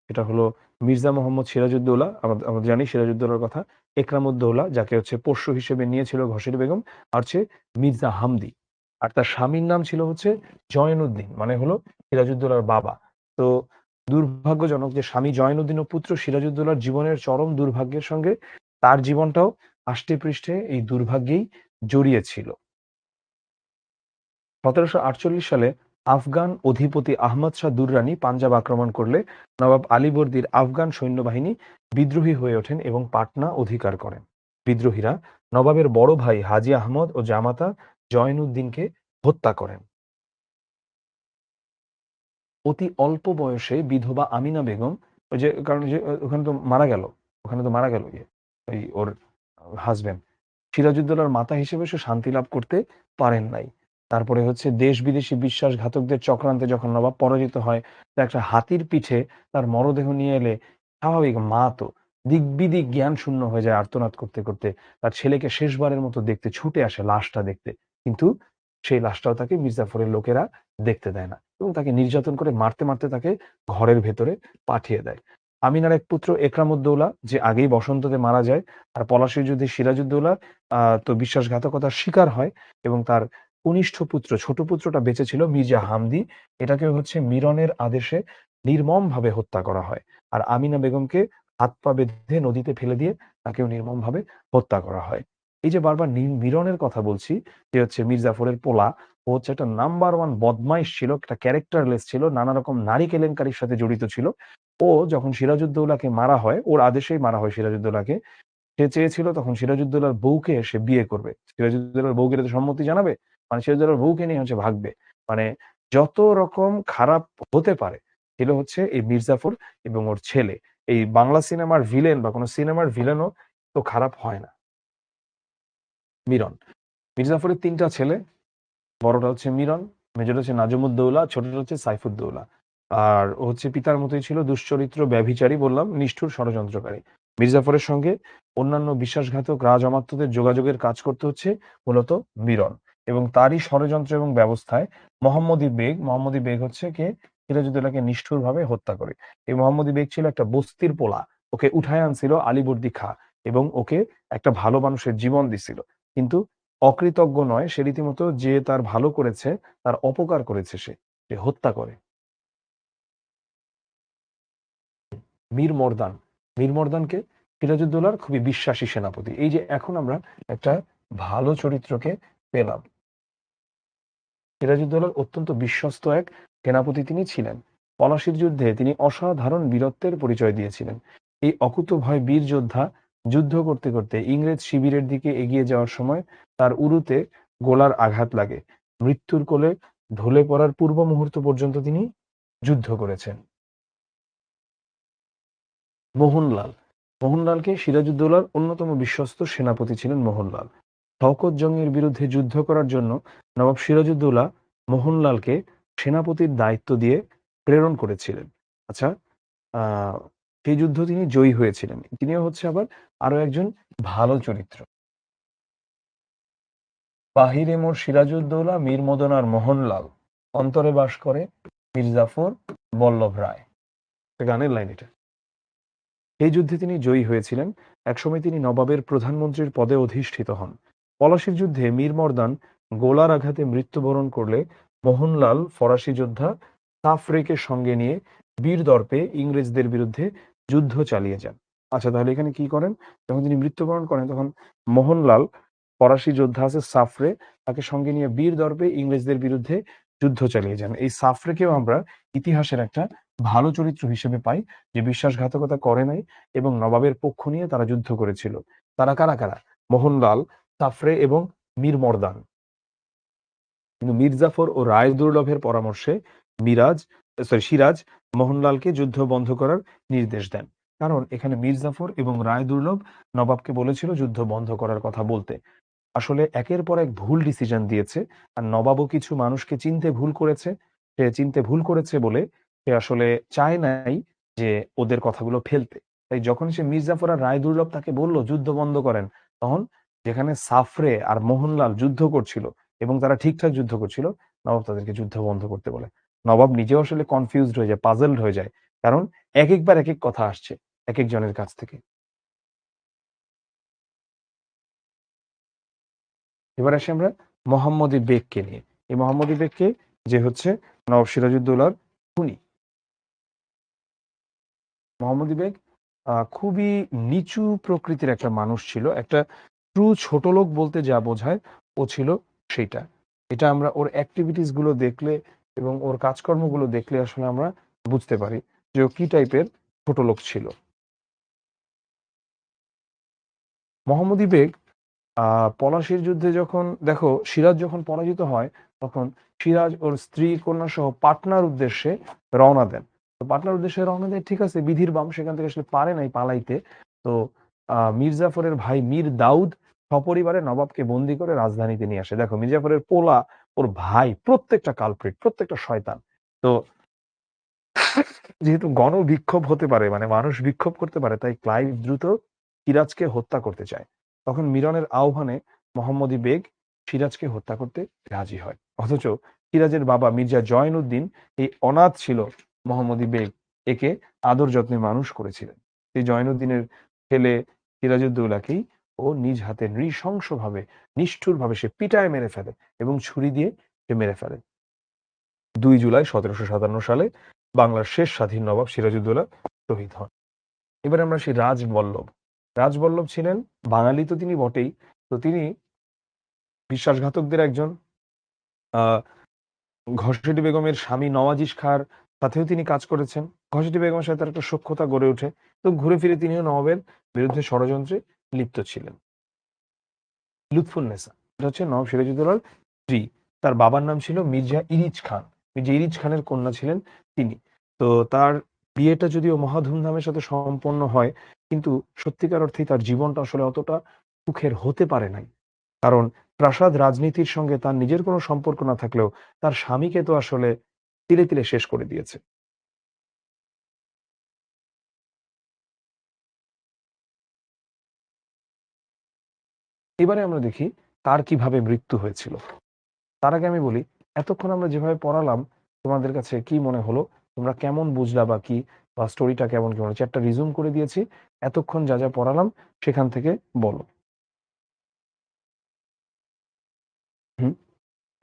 এটা হলো মির্জা মোহাম্মদ সিরাজউদ্দৌলা, আমরা জানি সিরাজউদ্দৌলার কথা, একরামউদ্দৌলা যাকে হচ্ছে পোষ্য হিসেবে নিয়েছিল ঘসের বেগম, আর হচ্ছে মির্জা হামদি। আর তার স্বামীর নাম ছিল হচ্ছে জয়নুদ্দিন, মানে হলো সিরাজউদ্দৌলার বাবা। তো দুর্ভাগ্যজনক যে স্বামী জয়নুদ্দিন ও পুত্র সিরাজউদ্দৌলার জীবনের চরম দুর্ভাগ্যের সঙ্গে তার জীবনটাও আষ্টে পৃষ্ঠে এই দুর্ভাগ্যেই জড়িয়ে ছিল। ১৭৪৮ সালে আফগান অধিপতি আহমদ শাহ দুররানি পাঞ্জাব আক্রমণ করলে নবাব আলীবর্দীর আফগান সৈন্যবাহিনী বিদ্রোহী হয়ে ওঠেন এবং পাটনা অধিকার করেন। বিদ্রোহীরা নবাবের বড় ভাই হাজী আহমদ ও জামাতা জয়নুদ্দিনকে হত্যা করেন। অতি অল্প বয়সে বিধবা আমিনা বেগম, ওই যে কারণ যে ওখানে তো মারা গেল, ওখানে তো মারা গেল ওই ওর হাজবেন্ড, সিরাজউদ্দৌলার মাতা হিসেবে সে শান্তি লাভ করতে পারেন নাই। তারপরে হচ্ছে দেশ বিদেশি বিশ্বাসঘাতকদের চক্রান্তে যখন নবাব পরাজিত হয়, তো একটা হাতির পিঠে তার মরদেহ নিয়ে এলে স্বাভাবিক মা তো দিক বিদিক জ্ঞান শূন্য হয়ে যায় আর্তনাদ করতে করতে, তার ছেলেকে শেষবারের মতো দেখতে ছুটে আসে লাশটা দেখতে, কিন্তু সেই লাশটাও তাকে মির্জাফরের লোকেরা দেখতে দেয় না এবং তাকে নির্যাতন করে মারতে মারতে তাকে ঘরের ভেতরে পাঠিয়ে দেয়। আমিনার এক পুত্র একরামউদ্দৌলা যে আগেই বসন্ততে মারা যায়, আর পলাশীর যুদ্ধে সিরাজউদ্দৌলা তো বিশ্বাসঘাতকতার শিকার হয় এবং তার কনিষ্ঠ পুত্র, ছোট পুত্রটা বেঁচে ছিল মির্জা হামদি, এটাকে হচ্ছে মিরনের আদেশে নির্মমভাবে হত্যা করা হয়। আর আমিনা বেগমকে হাত পা বেঁধে নদীতে ফেলে দিয়ে তাকেও নির্মমভাবে হত্যা করা হয়। এই যে বারবার মিরনের কথা বলছি, যে হচ্ছে মীর জাফরের পোলা, ও হচ্ছে একটা নাম্বার 1 বদমাইশ ছিল, একটা ক্যারেক্টারলেস ছিল, নানা রকম নারী কেলেঙ্কারির সাথে জড়িত ছিল। ও যখন সিরাজউদ্দৌলাকে মারা হয়, ওর আদেশেই মারা হয় সিরাজউদ্দৌলাকে। সে চেয়েছিল তখন সিরাজউদ্দৌলার বউকে সে বিয়ে করবে। সিরাজউদ্দৌলার বউকে তো সম্মতি জানাবে। মানে সিরাজউদ্দৌলার বউকে নিয়ে হচ্ছে ভাগবে। মানে যত রকম খারাপ হতে পারে ছিল হচ্ছে এই মীর জাফর এবং ওর ছেলে। এই বাংলা সিনেমার ভিলেন বা কোনো সিনেমার ভিলেনও তো খারাপ হয় না। মিরন। মীর জাফরের ৩ টা ছেলে। বড়টা হচ্ছে মিরন, মেজরটা হচ্ছে নাজমুদ্দৌলা, ছোটটা হচ্ছে সাইফুদ্দৌলা। আর ও হচ্ছে পিতার মতোই ছিল দুশ্চরিত্র, ব্যভিচারী, বললাম নিষ্ঠুর ষড়যন্ত্রকারী। মীর জাফরের সঙ্গে অন্যান্য বিশ্বাসঘাতক রাজ অমাত্যদের যোগাযোগের কাজ করতে হচ্ছে মূলত মিরন, এবং তারই ষড়যন্ত্র এবং ব্যবস্থায় মোহাম্মদী বেগ হচ্ছে কে সিরাজউদ্দৌলাকে নিষ্ঠুরভাবে হত্যা করে। এই মোহাম্মদী বেগ ছিল একটা বস্তির পোলা, ওকে উঠায় আনছিল আলীবর্দী খাঁ এবং ওকে একটা ভালো মানুষের জীবন দিছিল, কিন্তু অকৃতজ্ঞ নয়, সে রীতিমতো যে তার ভালো করেছে তার অপকার করেছে, সে হত্যা করে। মীর মর্দান। মীর মর্দানকে সিরাজউদ্দৌলার খুবই বিশ্বাসী সেনাপতি। এই যে এখন আমরা একটা ভালো চরিত্রকে পেলাম। সিরাজউদ্দৌলার অত্যন্ত বিশ্বস্ত এক সেনাপতি তিনি ছিলেন। পলাশীর যুদ্ধে তিনি অসাধারণ বীরত্বের পরিচয় দিয়েছিলেন। এই অকুতোভয় বীর যোদ্ধা যুদ্ধ করতে করতে ইংরেজ শিবিরের দিকে এগিয়ে যাওয়ার সময় তার উরুতে গোলার আঘাত লাগে। মৃত্যুর কোলে ঢলে পড়ার পূর্ব মুহূর্ত পর্যন্ত তিনি যুদ্ধ করেছেন। মোহনলাল। মোহনলালকে সিরাজউদ্দৌলার অন্যতম বিশ্বস্ত সেনাপতি ছিলেন মোহনলাল। শওকত জংয়ের বিরুদ্ধে যুদ্ধ করার জন্য নবাব সিরাজউদ্দৌলা মোহনলালকে সেনাপতির দায়িত্ব দিয়ে প্রেরণ করেছিলেন। আচ্ছা, সেই যুদ্ধ তিনি জয়ী হয়েছিলেন। তিনিও হচ্ছে আবার আরো একজন ভালো চরিত্র। বাহিরে মোর সিরাজউদ্দৌলা মীর মদনার মোহনলাল, অন্তরে বাস করে মির্জাফর বল্লভ রায়। গানের লাইন এটা। এই যুদ্ধে তিনি জয়ী হয়েছিলেন। একসময় তিনি নবাবের প্রধানমন্ত্রীর পদে অধিষ্ঠিত হন। পলাশীর যুদ্ধে মীর মর্দান গোলার আঘাতে মৃত্যুবরণ করলে মোহনলাল ফরাসি যোদ্ধা সাফরেকে সঙ্গে নিয়ে বীর দর্পে ইংরেজদের বিরুদ্ধে যুদ্ধ চালিয়ে যান। আচ্ছা, তাহলে এখানে কি করেন? যখন তিনি মৃত্যুবরণ করেন তখন মোহনলাল ফরাসি যোদ্ধা আছে সাফরে, তাকে সঙ্গে নিয়ে বীর দর্পে ইংরেজদের বিরুদ্ধে যুদ্ধ চালিয়ে যান। এই সাফরেকেও আমরা ইতিহাসের একটা ভালো চরিত্র হিসেবে পাই, যে বিশ্বাসঘাতকতা করে নাই এবং নবাবের পক্ষ নিয়ে তারা যুদ্ধ করেছিল। তারা কারা কারা? মোহনলাল, সাফরে এবং মীর মর্দান। কিন্তু মির্জাফর ও রায়দুর্লভের পরামর্শে সিরাজ মোহনলালকে যুদ্ধ বন্ধ করার নির্দেশ দেন। কারণ এখানে মির্জাফর এবং রায়দুর্লভ নবাবকে বলেছিল যুদ্ধ বন্ধ করার কথা বলতে। আসলে একের পর এক ভুল ডিসিশন দিয়েছে। আর নবাবও কিছু মানুষকে চিনতে ভুল করেছে। সে চিনতে ভুল করেছে বলে সে আসলে চায় নাই যে ওদের কথাগুলো ফেলতে। তাই যখন সে মির্জাফর আর রায়দুর্লভ তাকে বলল যুদ্ধ বন্ধ করেন, তখন যেখানে সাফরে আর মোহনলাল যুদ্ধ করছিল এবং তারা ঠিকঠাক যুদ্ধ করছিল, নবাব তাদেরকে যুদ্ধ বন্ধ করতে বলে। নবাব নিজেও আসলে কনফিউজড হয়ে যায়, পাজলড হয়ে যায়। কারণ একেকবার একেক কথা আসছে একেকজনের কাছ থেকে। এবার আসি আমরা মোহাম্মদী বেগকে নিয়ে। এই মোহাম্মদী বেগকে, যে হচ্ছে নবাব সিরাজউদ্দৌলার খুনি। মোহাম্মদী বেগ খুবই নিচু প্রকৃতির একটা মানুষ ছিল। একটা ট্রু ছোট লোক বলতে যা বোঝায় ও ছিল সেইটা। এটা আমরা ওর অ্যাক্টিভিটিস গুলো দেখলে এবং ওর কাজকর্মগুলো দেখলে আসলে আমরা বুঝতে পারি যে ও কি টাইপের ছোট লোক ছিল। মোহাম্মদী বেগ পলাশীর যুদ্ধে যখন দেখো সিরাজ যখন পরাজিত হয়, তখন সিরাজ ওর স্ত্রী কন্যা সহ পাটনার উদ্দেশ্যে রওনা দেন। তো পাটনার উদ্দেশ্যে রওনা দেয়, ঠিক আছে, বিধির বাম সেখান থেকে আসলে পারে নাই পালাইতে। তো মির্জাফরের ভাই মীর দাউদ সপরিবারে নবাবকে বন্দি করে রাজধানীতে নিয়ে আসে। দেখো মির্জাফরের পোলা, ওর ভাই, প্রত্যেকটা কালপ্রিট, প্রত্যেকটা শয়তান। তো যেহেতু গণবিক্ষোভ হতে পারে, মানে মানুষ বিক্ষোভ করতে পারে, তাই ক্লাইভ দ্রুত সিরাজকে হত্যা করতে চায়। তখন মিরনের আহ্বানে মোহাম্মদী বেগ সিরাজকে হত্যা করতে রাজি হয়। অথচ সিরাজের বাবা মির্জা জয়নুদ্দিন এই অনাথ ছিল মোহাম্মদী বেগ, একে আদর যত্নে মানুষ করেছিলেন। এই জয়নুদ্দিনের ছেলে সিরাজউদ্দৌলাকেই ও নিজ হাতে নৃশংসভাবে, নিষ্ঠুরভাবে সে পিটায় মেরে ফেলে এবং ছুরি দিয়ে সে মেরে ফেলে। 2 জুলাই 1757 সালে বাংলার শেষ স্বাধীন নবাব সিরাজউদ্দৌলা শহীদ হন। এবার আমরা সেই রাজবল্লভ। রাজবল্লভ ছিলেন বাঙালি তো তিনি বটেই। তো তিনি বিশ্বাসঘাতকদের একজন। আহ ঘসেটি বেগমের স্বামী নওয়াজিশ খাঁর সাথেও তিনি কাজ করেছেন। ঘসেটি বেগমের সাথে তার একটা সখ্যতা গড়ে ওঠে। তো ঘুরে ফিরে তিনিও নবাবের বিরুদ্ধে ষড়যন্ত্রে লিপ্ত ছিলেন। লুৎফুন্নেসা, এটা হচ্ছে নবাব সিরাজউদ্দৌলার স্ত্রী। তার বাবার নাম ছিল মির্জা ইরিজ খান। মির্জা ইরিজ খানের কন্যা ছিলেন তিনি। তো তার বিয়েটা যদিও মহা ধুমধামের সাথে সম্পন্ন হয়, কিন্তু সত্যিকার অর্থেই তার জীবনটা আসলে অতটা সুখের হতে পারে নাই। কারণ প্রাসাদ রাজনীতির সঙ্গে তার নিজের কোনো সম্পর্ক না থাকলেও তার স্বামীকে তো আসলে তিলে তিলে শেষ করে দিয়েছে। এবারে আমরা দেখি তার কিভাবে মৃত্যু হয়েছিল। তার আগে আমি বলি, এতক্ষণ আমরা যেভাবে পড়ালাম, তোমাদের কাছে কি মনে হলো? তোমরা কেমন বুঝলা বা কি, বা স্টোরিটা কেমন কি মনে হচ্ছে? একটা রিজুম করে দিয়েছি। এতক্ষণ যা যা পড়ালাম সেখান থেকে বলো। হুম,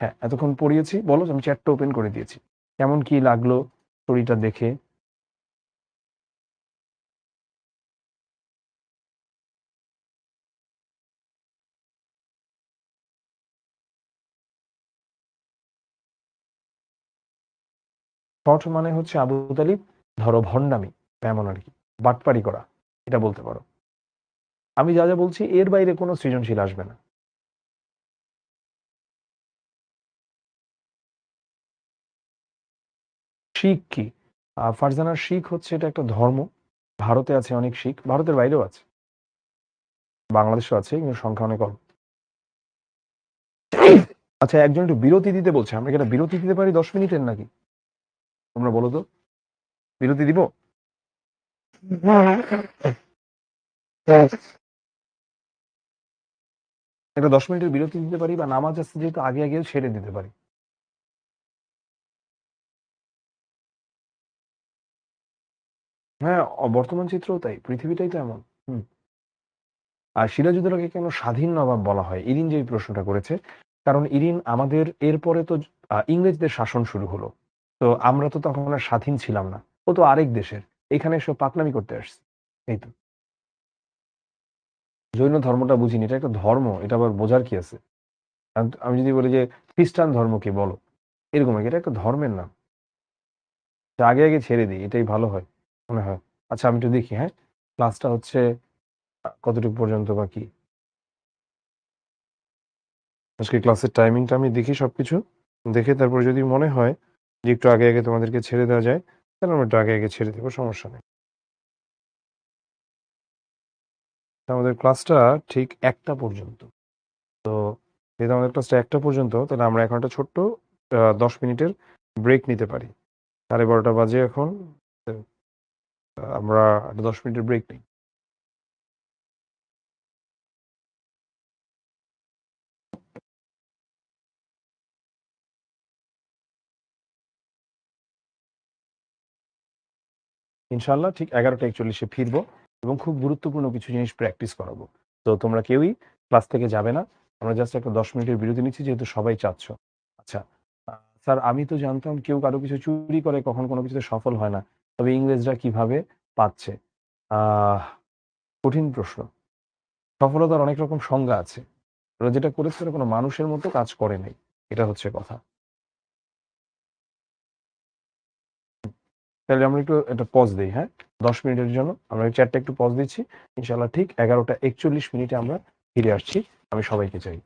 হ্যাঁ, এতক্ষণ পড়িয়েছি, বলো। আমি চ্যাটটা ওপেন করে দিয়েছি। কেমন কি লাগলো স্টোরিটা দেখে? শর্ট মানে হচ্ছে আবু তালিব ধরো ভণ্ডামি, এমন আর কি, বাটপারি করা, এটা বলতে পারো। আমি যা যা বলছি এর বাইরে কোনো সৃজনশীল আসবে না। শিখ কি? ফারজানার শিখ হচ্ছে এটা একটা ধর্ম। ভারতে আছে অনেক শিখ, ভারতের বাইরেও আছে, বাংলাদেশেও আছে, কিন্তু সংখ্যা অনেক অল্প। আচ্ছা, একজন একটু বিরতি দিতে বলছে, আমরা কি একটা বিরতি দিতে পারি 10 মিনিটের নাকি? তোমরা বলো তো, বিরতি দিব? একটা 10 মিনিটের বিরতি দিতে পারি, বা নামাজ আসছে যেহেতু আগে আগে ছেড়ে দিতে পারি। হ্যাঁ, বর্তমান চিত্রও তাই, পৃথিবীটাই তো এমন। হুম। আর সিরাজউদ্দৌলাকে কেন স্বাধীন নবাব বলা হয়, ইরিন যে এই প্রশ্নটা করেছে, কারণ ইরিন আমাদের এরপরে তো ইংরেজদের শাসন শুরু হলো, তো আমরা তো তখন আর স্বাধীন ছিলাম না, ও তো আরেক দেশের, এখানে এসে পাকনামি করতে আসছে, এই তো। জৈন ধর্মটা বুঝিনি, এটা একটা ধর্ম, এটা আবার বোঝার কি আছে? আমি যদি বলি যে খ্রিস্টান ধর্ম কি বলো, এরকম আর কি, এটা একটা ধর্মের নাম। তা আগে আগে ছেড়ে দিই, এটাই ভালো হয় মনে হয়। আচ্ছা, আমি একটু দেখি, হ্যাঁ, ক্লাসটা হচ্ছে কতটুকু পর্যন্ত বাকি। আজকে ক্লাসের টাইমিংটা আমি দেখি সবকিছু দেখে, তারপর যদি মনে হয় যে একটু আগে আগে তোমাদেরকে ছেড়ে দেওয়া যায়, তাহলে আমরা একটু আগে আগে ছেড়ে দেবো, সমস্যা নেই। তা আমাদের ক্লাসটা ঠিক 1টা পর্যন্ত। তো যেহেতু আমাদের ক্লাসটা 1টা পর্যন্ত, তাহলে আমরা এখন একটা ছোট্ট 10 মিনিটের ব্রেক নিতে পারি। 12:30 বাজে এখন। আমরা একটা 10 মিনিটের ব্রেক নিই। ইনশাল্লাহ ঠিক 11টা 41-এ ফিরবো, এবং খুব গুরুত্বপূর্ণ কিছু জিনিস প্র্যাকটিস করাবো। তো তোমরা কেউই ক্লাস থেকে যাবে না, আমরা জাস্ট একটা 10 মিনিটের বিরতি নিচ্ছি, যেহেতু সবাই চাচ্ছ। আচ্ছা, স্যার, আমি তো জানতাম কেউ কারো কিছু চুরি করে কখন কোনো কিছুতে সফল হয় না, তবে ইংরেজরা কিভাবে পাচ্ছে? আহ কঠিন প্রশ্ন। সফলতার অনেক রকম সংজ্ঞা আছে। ওরা যেটা করেছে ওরা কোনো মানুষের মতো কাজ করে নাই, এটা হচ্ছে কথা। তাহলে আমরা একটু একটা পজ দিই, হ্যাঁ, 10 মিনিটের জন্য আমরা এই চ্যাটটা একটু পজ দিচ্ছি। ইনশাল্লাহ ঠিক 11টা 41 আমরা ফিরে আসছি। আমি সবাইকে চাই।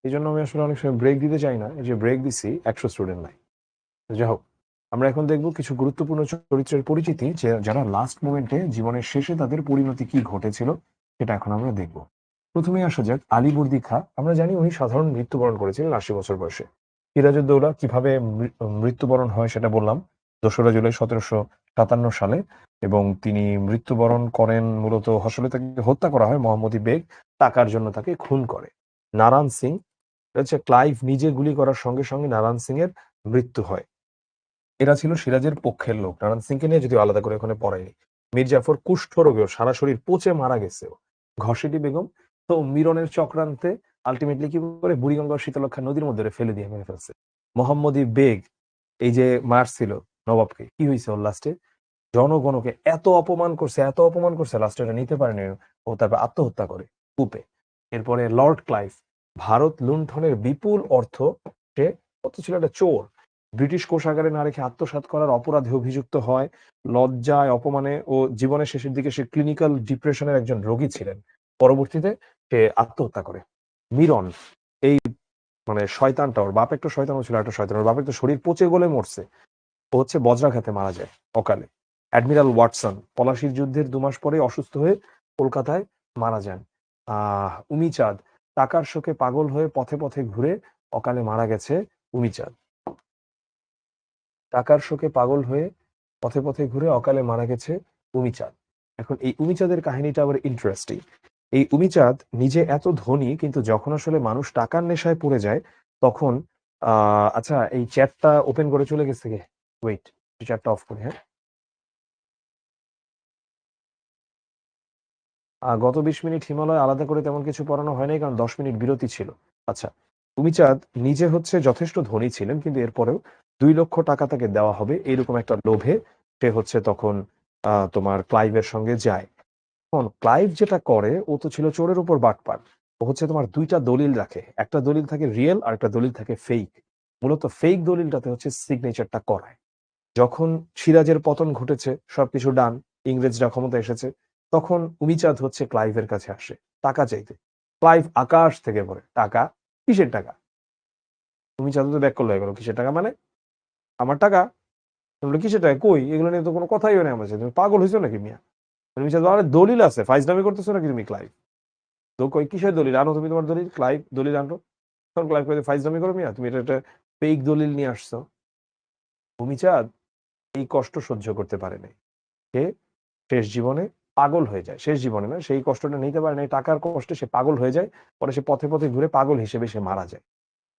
এই জন্য আমি আসলে অনেক সময় ব্রেক দিতে চাই না, এই যে ব্রেক দিছি 100 স্টুডেন্ট নাই। যাই হোক, আমরা এখন দেখব কিছু গুরুত্বপূর্ণ চরিত্রের পরিচিতি, যারা লাস্ট মোমেন্টে জীবনের শেষে তাদের পরিণতি কি ঘটেছিল সেটা এখন আমরা দেখব। প্রথমে আসা যাক আলীবর্দী খাঁ। আমরা জানি উনি সাধারণ মৃত্যুবরণ করেছিলেন 80 বছর বয়সে। সিরাজউদ্দৌলা কিভাবে মৃত্যুবরণ হয় সেটা বললাম, 2রা জুলাই 1757 সালে, এবং তিনি মৃত্যুবরণ করেন মূলত আসলে তাকে হত্যা করা হয়। মোহাম্মদী বেগ টাকার জন্য তাকে খুন করে। নারায়ণ সিং, হচ্ছে ক্লাইভ নিজে গুলি করার সঙ্গে সঙ্গে নারায়ণ সিং এর মৃত্যু হয়। এরা ছিল সিরাজের পক্ষের লোক। নারায়ণ সিংকে নিয়ে যদিও আলাদা করে ওখানে পড়ায়নি। মীর জাফর কুষ্ঠ রোগেও সারা শরীর পচে মারা গেছে। ঘসেটি বেগম তো মিরনের চক্রান্তে আলটিমেটলি কি করে বুড়িগঙ্গা ও শীতলক্ষা নদীর মধ্যে ফেলে দিয়ে মেরে ফেলছে। মোহাম্মদী বেগ এই যে মারছিল নবাবকে, কি হয়েছে ওর লাস্টে? জনগণকে এত অপমান করছে, এত অপমান করছে, লাস্টে এটা নিতে পারেনি, ও তারপর আত্মহত্যা করে কূপে। এরপরে লর্ড ক্লাইভ ভারত লুণ্ঠনের বিপুল অর্থ, সে কত ছিল একটা চোর, ব্রিটিশ কোষাগারে না রেখে আত্মসাৎ করার অপরাধে অভিযুক্ত হয়। লজ্জায়, অপমানে ও জীবনের শেষের দিকে সে ক্লিনিক্যাল ডিপ্রেশনের একজন রোগী ছিলেন। পরবর্তীতে সে আত্মহত্যা করে। মিরন, এই মানে শয়তানটা, ওর বাপ একটা শয়তান ছিল, একটা শয়তান, ওর বাপ একটা শরীর পচে গলে মরছে। ও হচ্ছে বজ্রাঘাতে মারা যায় অকালে। অ্যাডমিরাল ওয়াটসন পলাশির যুদ্ধের 2 মাস পরে অসুস্থ হয়ে কলকাতায় মারা যান। উমিচাঁদ টাকার শোকে পাগল হয়ে পথে পথে ঘুরে অকালে মারা গেছে উমিচাঁদ। টাকার শোকে পাগল হয়ে পথে পথে ঘুরে অকালে মারা গেছে উমিচাঁদ। এখন এই উমিচাঁদের কাহিনীটা আবার ইন্টারেস্টিং। এই উমিচাঁদ নিজে এত ধনী, কিন্তু যখন আসলে মানুষ টাকার নেশায় পড়ে যায় তখন আচ্ছা, এই চ্যাটটা ওপেন করে চলে গেছে কে? ওয়েট, চ্যাটটা অফ করি। হ্যাঁ, গত 20 মিনিট হিমালয় আলাদা করে তেমন কিছু পড়ানো হয়নি, কারণ 10 মিনিট বিরতি ছিল। আচ্ছা, উমিচাঁদ নিজে হচ্ছে যথেষ্ট ধনী ছিলেন, কিন্তু এরপরেও 2 লক্ষ টাকা তাকে দেওয়া হবে এইরকম একটা লোভে সে হচ্ছে তখন তোমার ক্লাইভের সঙ্গে যায়। এখন ক্লাইভ যেটা করে, ও তো ছিল চোরের উপর বাটপার। ও হচ্ছে তোমার 2টা দলিল রাখে, একটা দলিল থাকে রিয়েল আর একটা দলিল থাকে ফেক। মূলত ফেক দলিলটাতে হচ্ছে সিগনেচারটা করায়। যখন সিরাজের পতন ঘটেছে, সবকিছু ডান, ইংরেজরা ক্ষমতা এসেছে, তখন উমিচাঁদ হচ্ছে ক্লাইভের কাছে আসে টাকা চাইতে। ক্লাইভ আকাশ থেকে পড়ে, টাকা? কিসের টাকা? উমিচাঁদ তো ব্যাক করলো, এগুলো কিসের টাকা মানে? আমার টাকা? তুমি কিসের টাকা? কই, এগুলো নিয়ে তো কোনো কথাই হয় না আমার সাথে, তুমি পাগল হয়েছো নাকি মিয়া? উমিচাঁদ, আরে দলিল আছে, ফাইজলামি করতেছো নাকি তুমি ক্লাইভ? তো কই কিসের দলিল আনো তুমি, তোমার দলিল? ক্লাইভ দলিল আনো। তখন ক্লাইভ কই, ফাইজলামি করো মিয়া, তুমি এটা একটা ফেক দলিল নিয়ে আসছো। উমিচাঁদ এই কষ্ট সহ্য করতে পারে নাই। সে শেষ জীবনে পাগল হয়ে যায়। শেষ জীবনে না, সেই কষ্টটা নিতে পারে না, টাকার কষ্টে সে পাগল হয়ে যায়। পরে সে পথে পথে ঘুরে পাগল হিসেবে সে মারা যায়।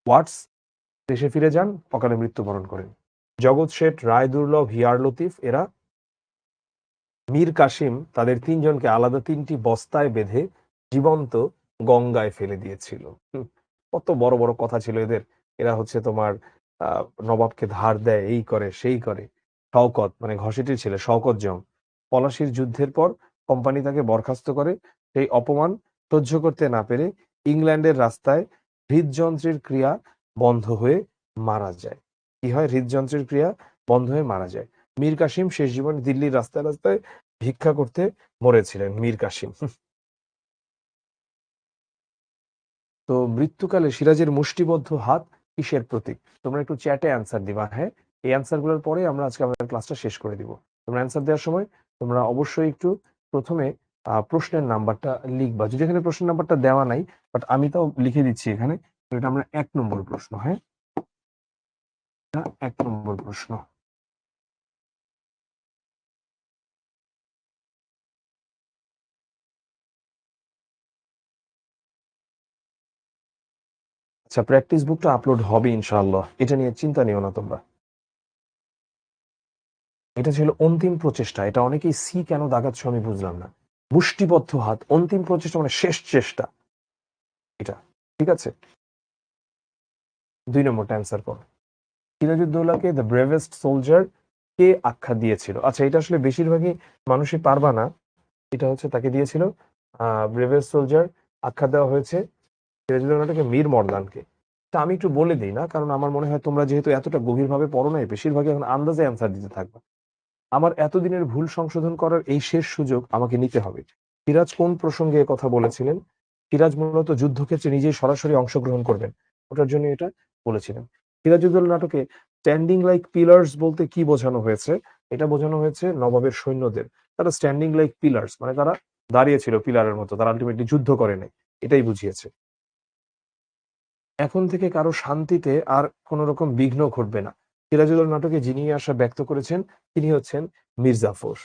ওয়াটস দেশে ফিরে যান, অকালে মৃত্যুবরণ করেন। জগৎ শেঠ, রায় দুর্লভ, হিয়ার লতিফ, এরা মীর কাসিম তাদের 3জনকে আলাদা 3টি বস্তায় বেঁধে জীবন্ত গঙ্গায় ফেলে দিয়েছিল। কত বড় বড় কথা ছিল এদের। এরা হচ্ছে তোমার নবাবকে ধার দেয়, এই করে সেই করে। শওকত মানে ঘসেটির ছেলে শওকত জং, পলাশির যুদ্ধের পর কোম্পানি তাকে বরখাস্ত করে। সেই অপমান সহ্য করতে না পেরে ইংল্যান্ডের রাস্তায় হৃদযন্ত্রের ক্রিয়া বন্ধ হয়ে মারা যায়। কি হয়? হৃদযন্ত্রের ক্রিয়া বন্ধ হয়ে মারা যায়। মীর কাসিম শেষ জীবনে দিল্লির রাস্তায় রাস্তায় ভিক্ষা করতে মরেছিলেন মীর কাসিম। তো মৃত্যুকালে সিরাজের মুষ্টিবদ্ধ হাত কিসের প্রতীক? তোমরা একটু চ্যাটে অ্যান্সার দিবা। হ্যাঁ, এই অ্যান্সার গুলোর পরে আমরা আজকে আমাদের ক্লাসটা শেষ করে দিব। তোমরা অ্যান্সার দেওয়ার সময় তোমরা অবশ্যই একটু প্রথমে প্রশ্নের নাম্বারটা লিখবা, যদি এখানে প্রশ্নের নাম্বারটা দেওয়া নাই, বাট আমি তাও লিখে দিচ্ছি এখানে। তো এটা আমরা 1 নম্বর প্রশ্ন। হ্যাঁ, 1 নম্বর প্রশ্ন। আচ্ছা, প্র্যাকটিস বুকটা আপলোড হবে ইনশাআল্লাহ, এটা নিয়ে চিন্তা নিও না তোমরা। এটা ছিল অন্তিম প্রচেষ্টা। এটা অনেকেই সি কেন দাগাচ্ছ আমি বুঝলাম না। মুষ্টিবদ্ধ হাত, অন্তিম প্রচেষ্টা মানে শেষ চেষ্টা এটা। ঠিক আছে, 2 নম্বরটা অ্যান্সার করো। সিরাজউদ্দৌলাকে দ্য ব্রেভেস্ট সোলজার কে আখ্যা দিয়েছিল? আচ্ছা, এটা আসলে বেশিরভাগই মানুষই পারবা না। এটা হচ্ছে তাকে দিয়েছিল ব্রেভেস্ট সোলজার আখ্যা দেওয়া হয়েছে সিরাজউদ্দৌলাটাকে মীর মর্দানকে। তা আমি একটু বলে দিই না, কারণ আমার মনে হয় তোমরা যেহেতু এতটা গভীরভাবে পড়ো নাই, বেশিরভাগই এখন আন্দাজে অ্যান্সার দিতে থাকবে। আমার এতদিনের ভুল সংশোধন করার এই শেষ সুযোগ আমাকে নিতে হবে। সিরাজ কোন প্রসঙ্গে কথা বলেছিলেন? সিরাজ মূলত যুদ্ধক্ষেত্রে নিজেই সরাসরি অংশগ্রহণ করবেন, ওটার জন্য এটা বলেছিলেন। সিরাজউদ্দৌলা নাটকে স্ট্যান্ডিং লাইক পিলার্স বলতে কি বোঝানো হয়েছে? এটা বোঝানো হয়েছে নবাবের সৈন্যদের। তারা স্ট্যান্ডিং লাইক পিলার্স মানে তারা দাঁড়িয়ে ছিল পিলারের মতো, তারা আলটিমেটলি যুদ্ধ করে নাই, এটাই বুঝিয়েছে। এখন থেকে কারো শান্তিতে আর কোন রকম বিঘ্ন ঘটবে না। সিরাজউদ্দৌলা নাটকে যিনি আশা ব্যক্ত করেছেন তিনি হচ্ছেন মীর জাফর।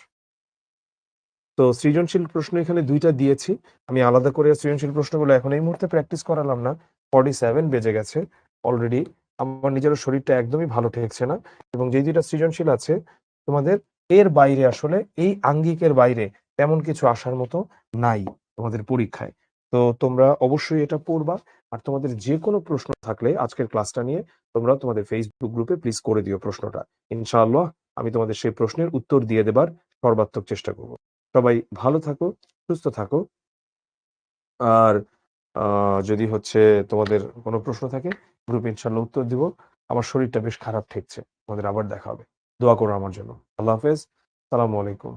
তো সৃজনশীল প্রশ্ন এখানে ২ টা দিয়েছি। আমি আলাদা করে সৃজনশীল প্রশ্নগুলো এখন এই মুহূর্তে প্র্যাকটিস করালাম না। 47 বেজে গেছে অলরেডি। আমার নিজেরও শরীরটা একদমই ভালো ঠেকছে না। এবং যেই ২ টা সৃজনশীল আছে, তোমাদের এর বাইরে আসলে এই আঙ্গিকের বাইরে তেমন কিছু আসার মতো নাই তোমাদের পরীক্ষায়। তো তোমরা অবশ্যই এটা পড়বা। আর তোমাদের যেকোনো প্রশ্ন থাকলে আজকের ক্লাসটা নিয়ে তোমরা তোমাদের Facebook গ্রুপে প্লিজ করে দিও প্রশ্নটা। ইনশাআল্লাহ আমি তোমাদের সেই প্রশ্নের উত্তর দিয়ে দেবার সর্বাত্মক চেষ্টা করব। সবাই ভালো থাকো, সুস্থ থাকো। আর যদি হচ্ছে তোমাদের কোনো প্রশ্ন থাকে গ্রুপে ইনশাআল্লাহ উত্তর দিব। আমার শরীরটা বেশ খারাপ ঠেকছে। তোমাদের আবার দেখা হবে। দোয়া করো আমার জন্য। আল্লাহ হাফেজ। সালামু আলাইকুম।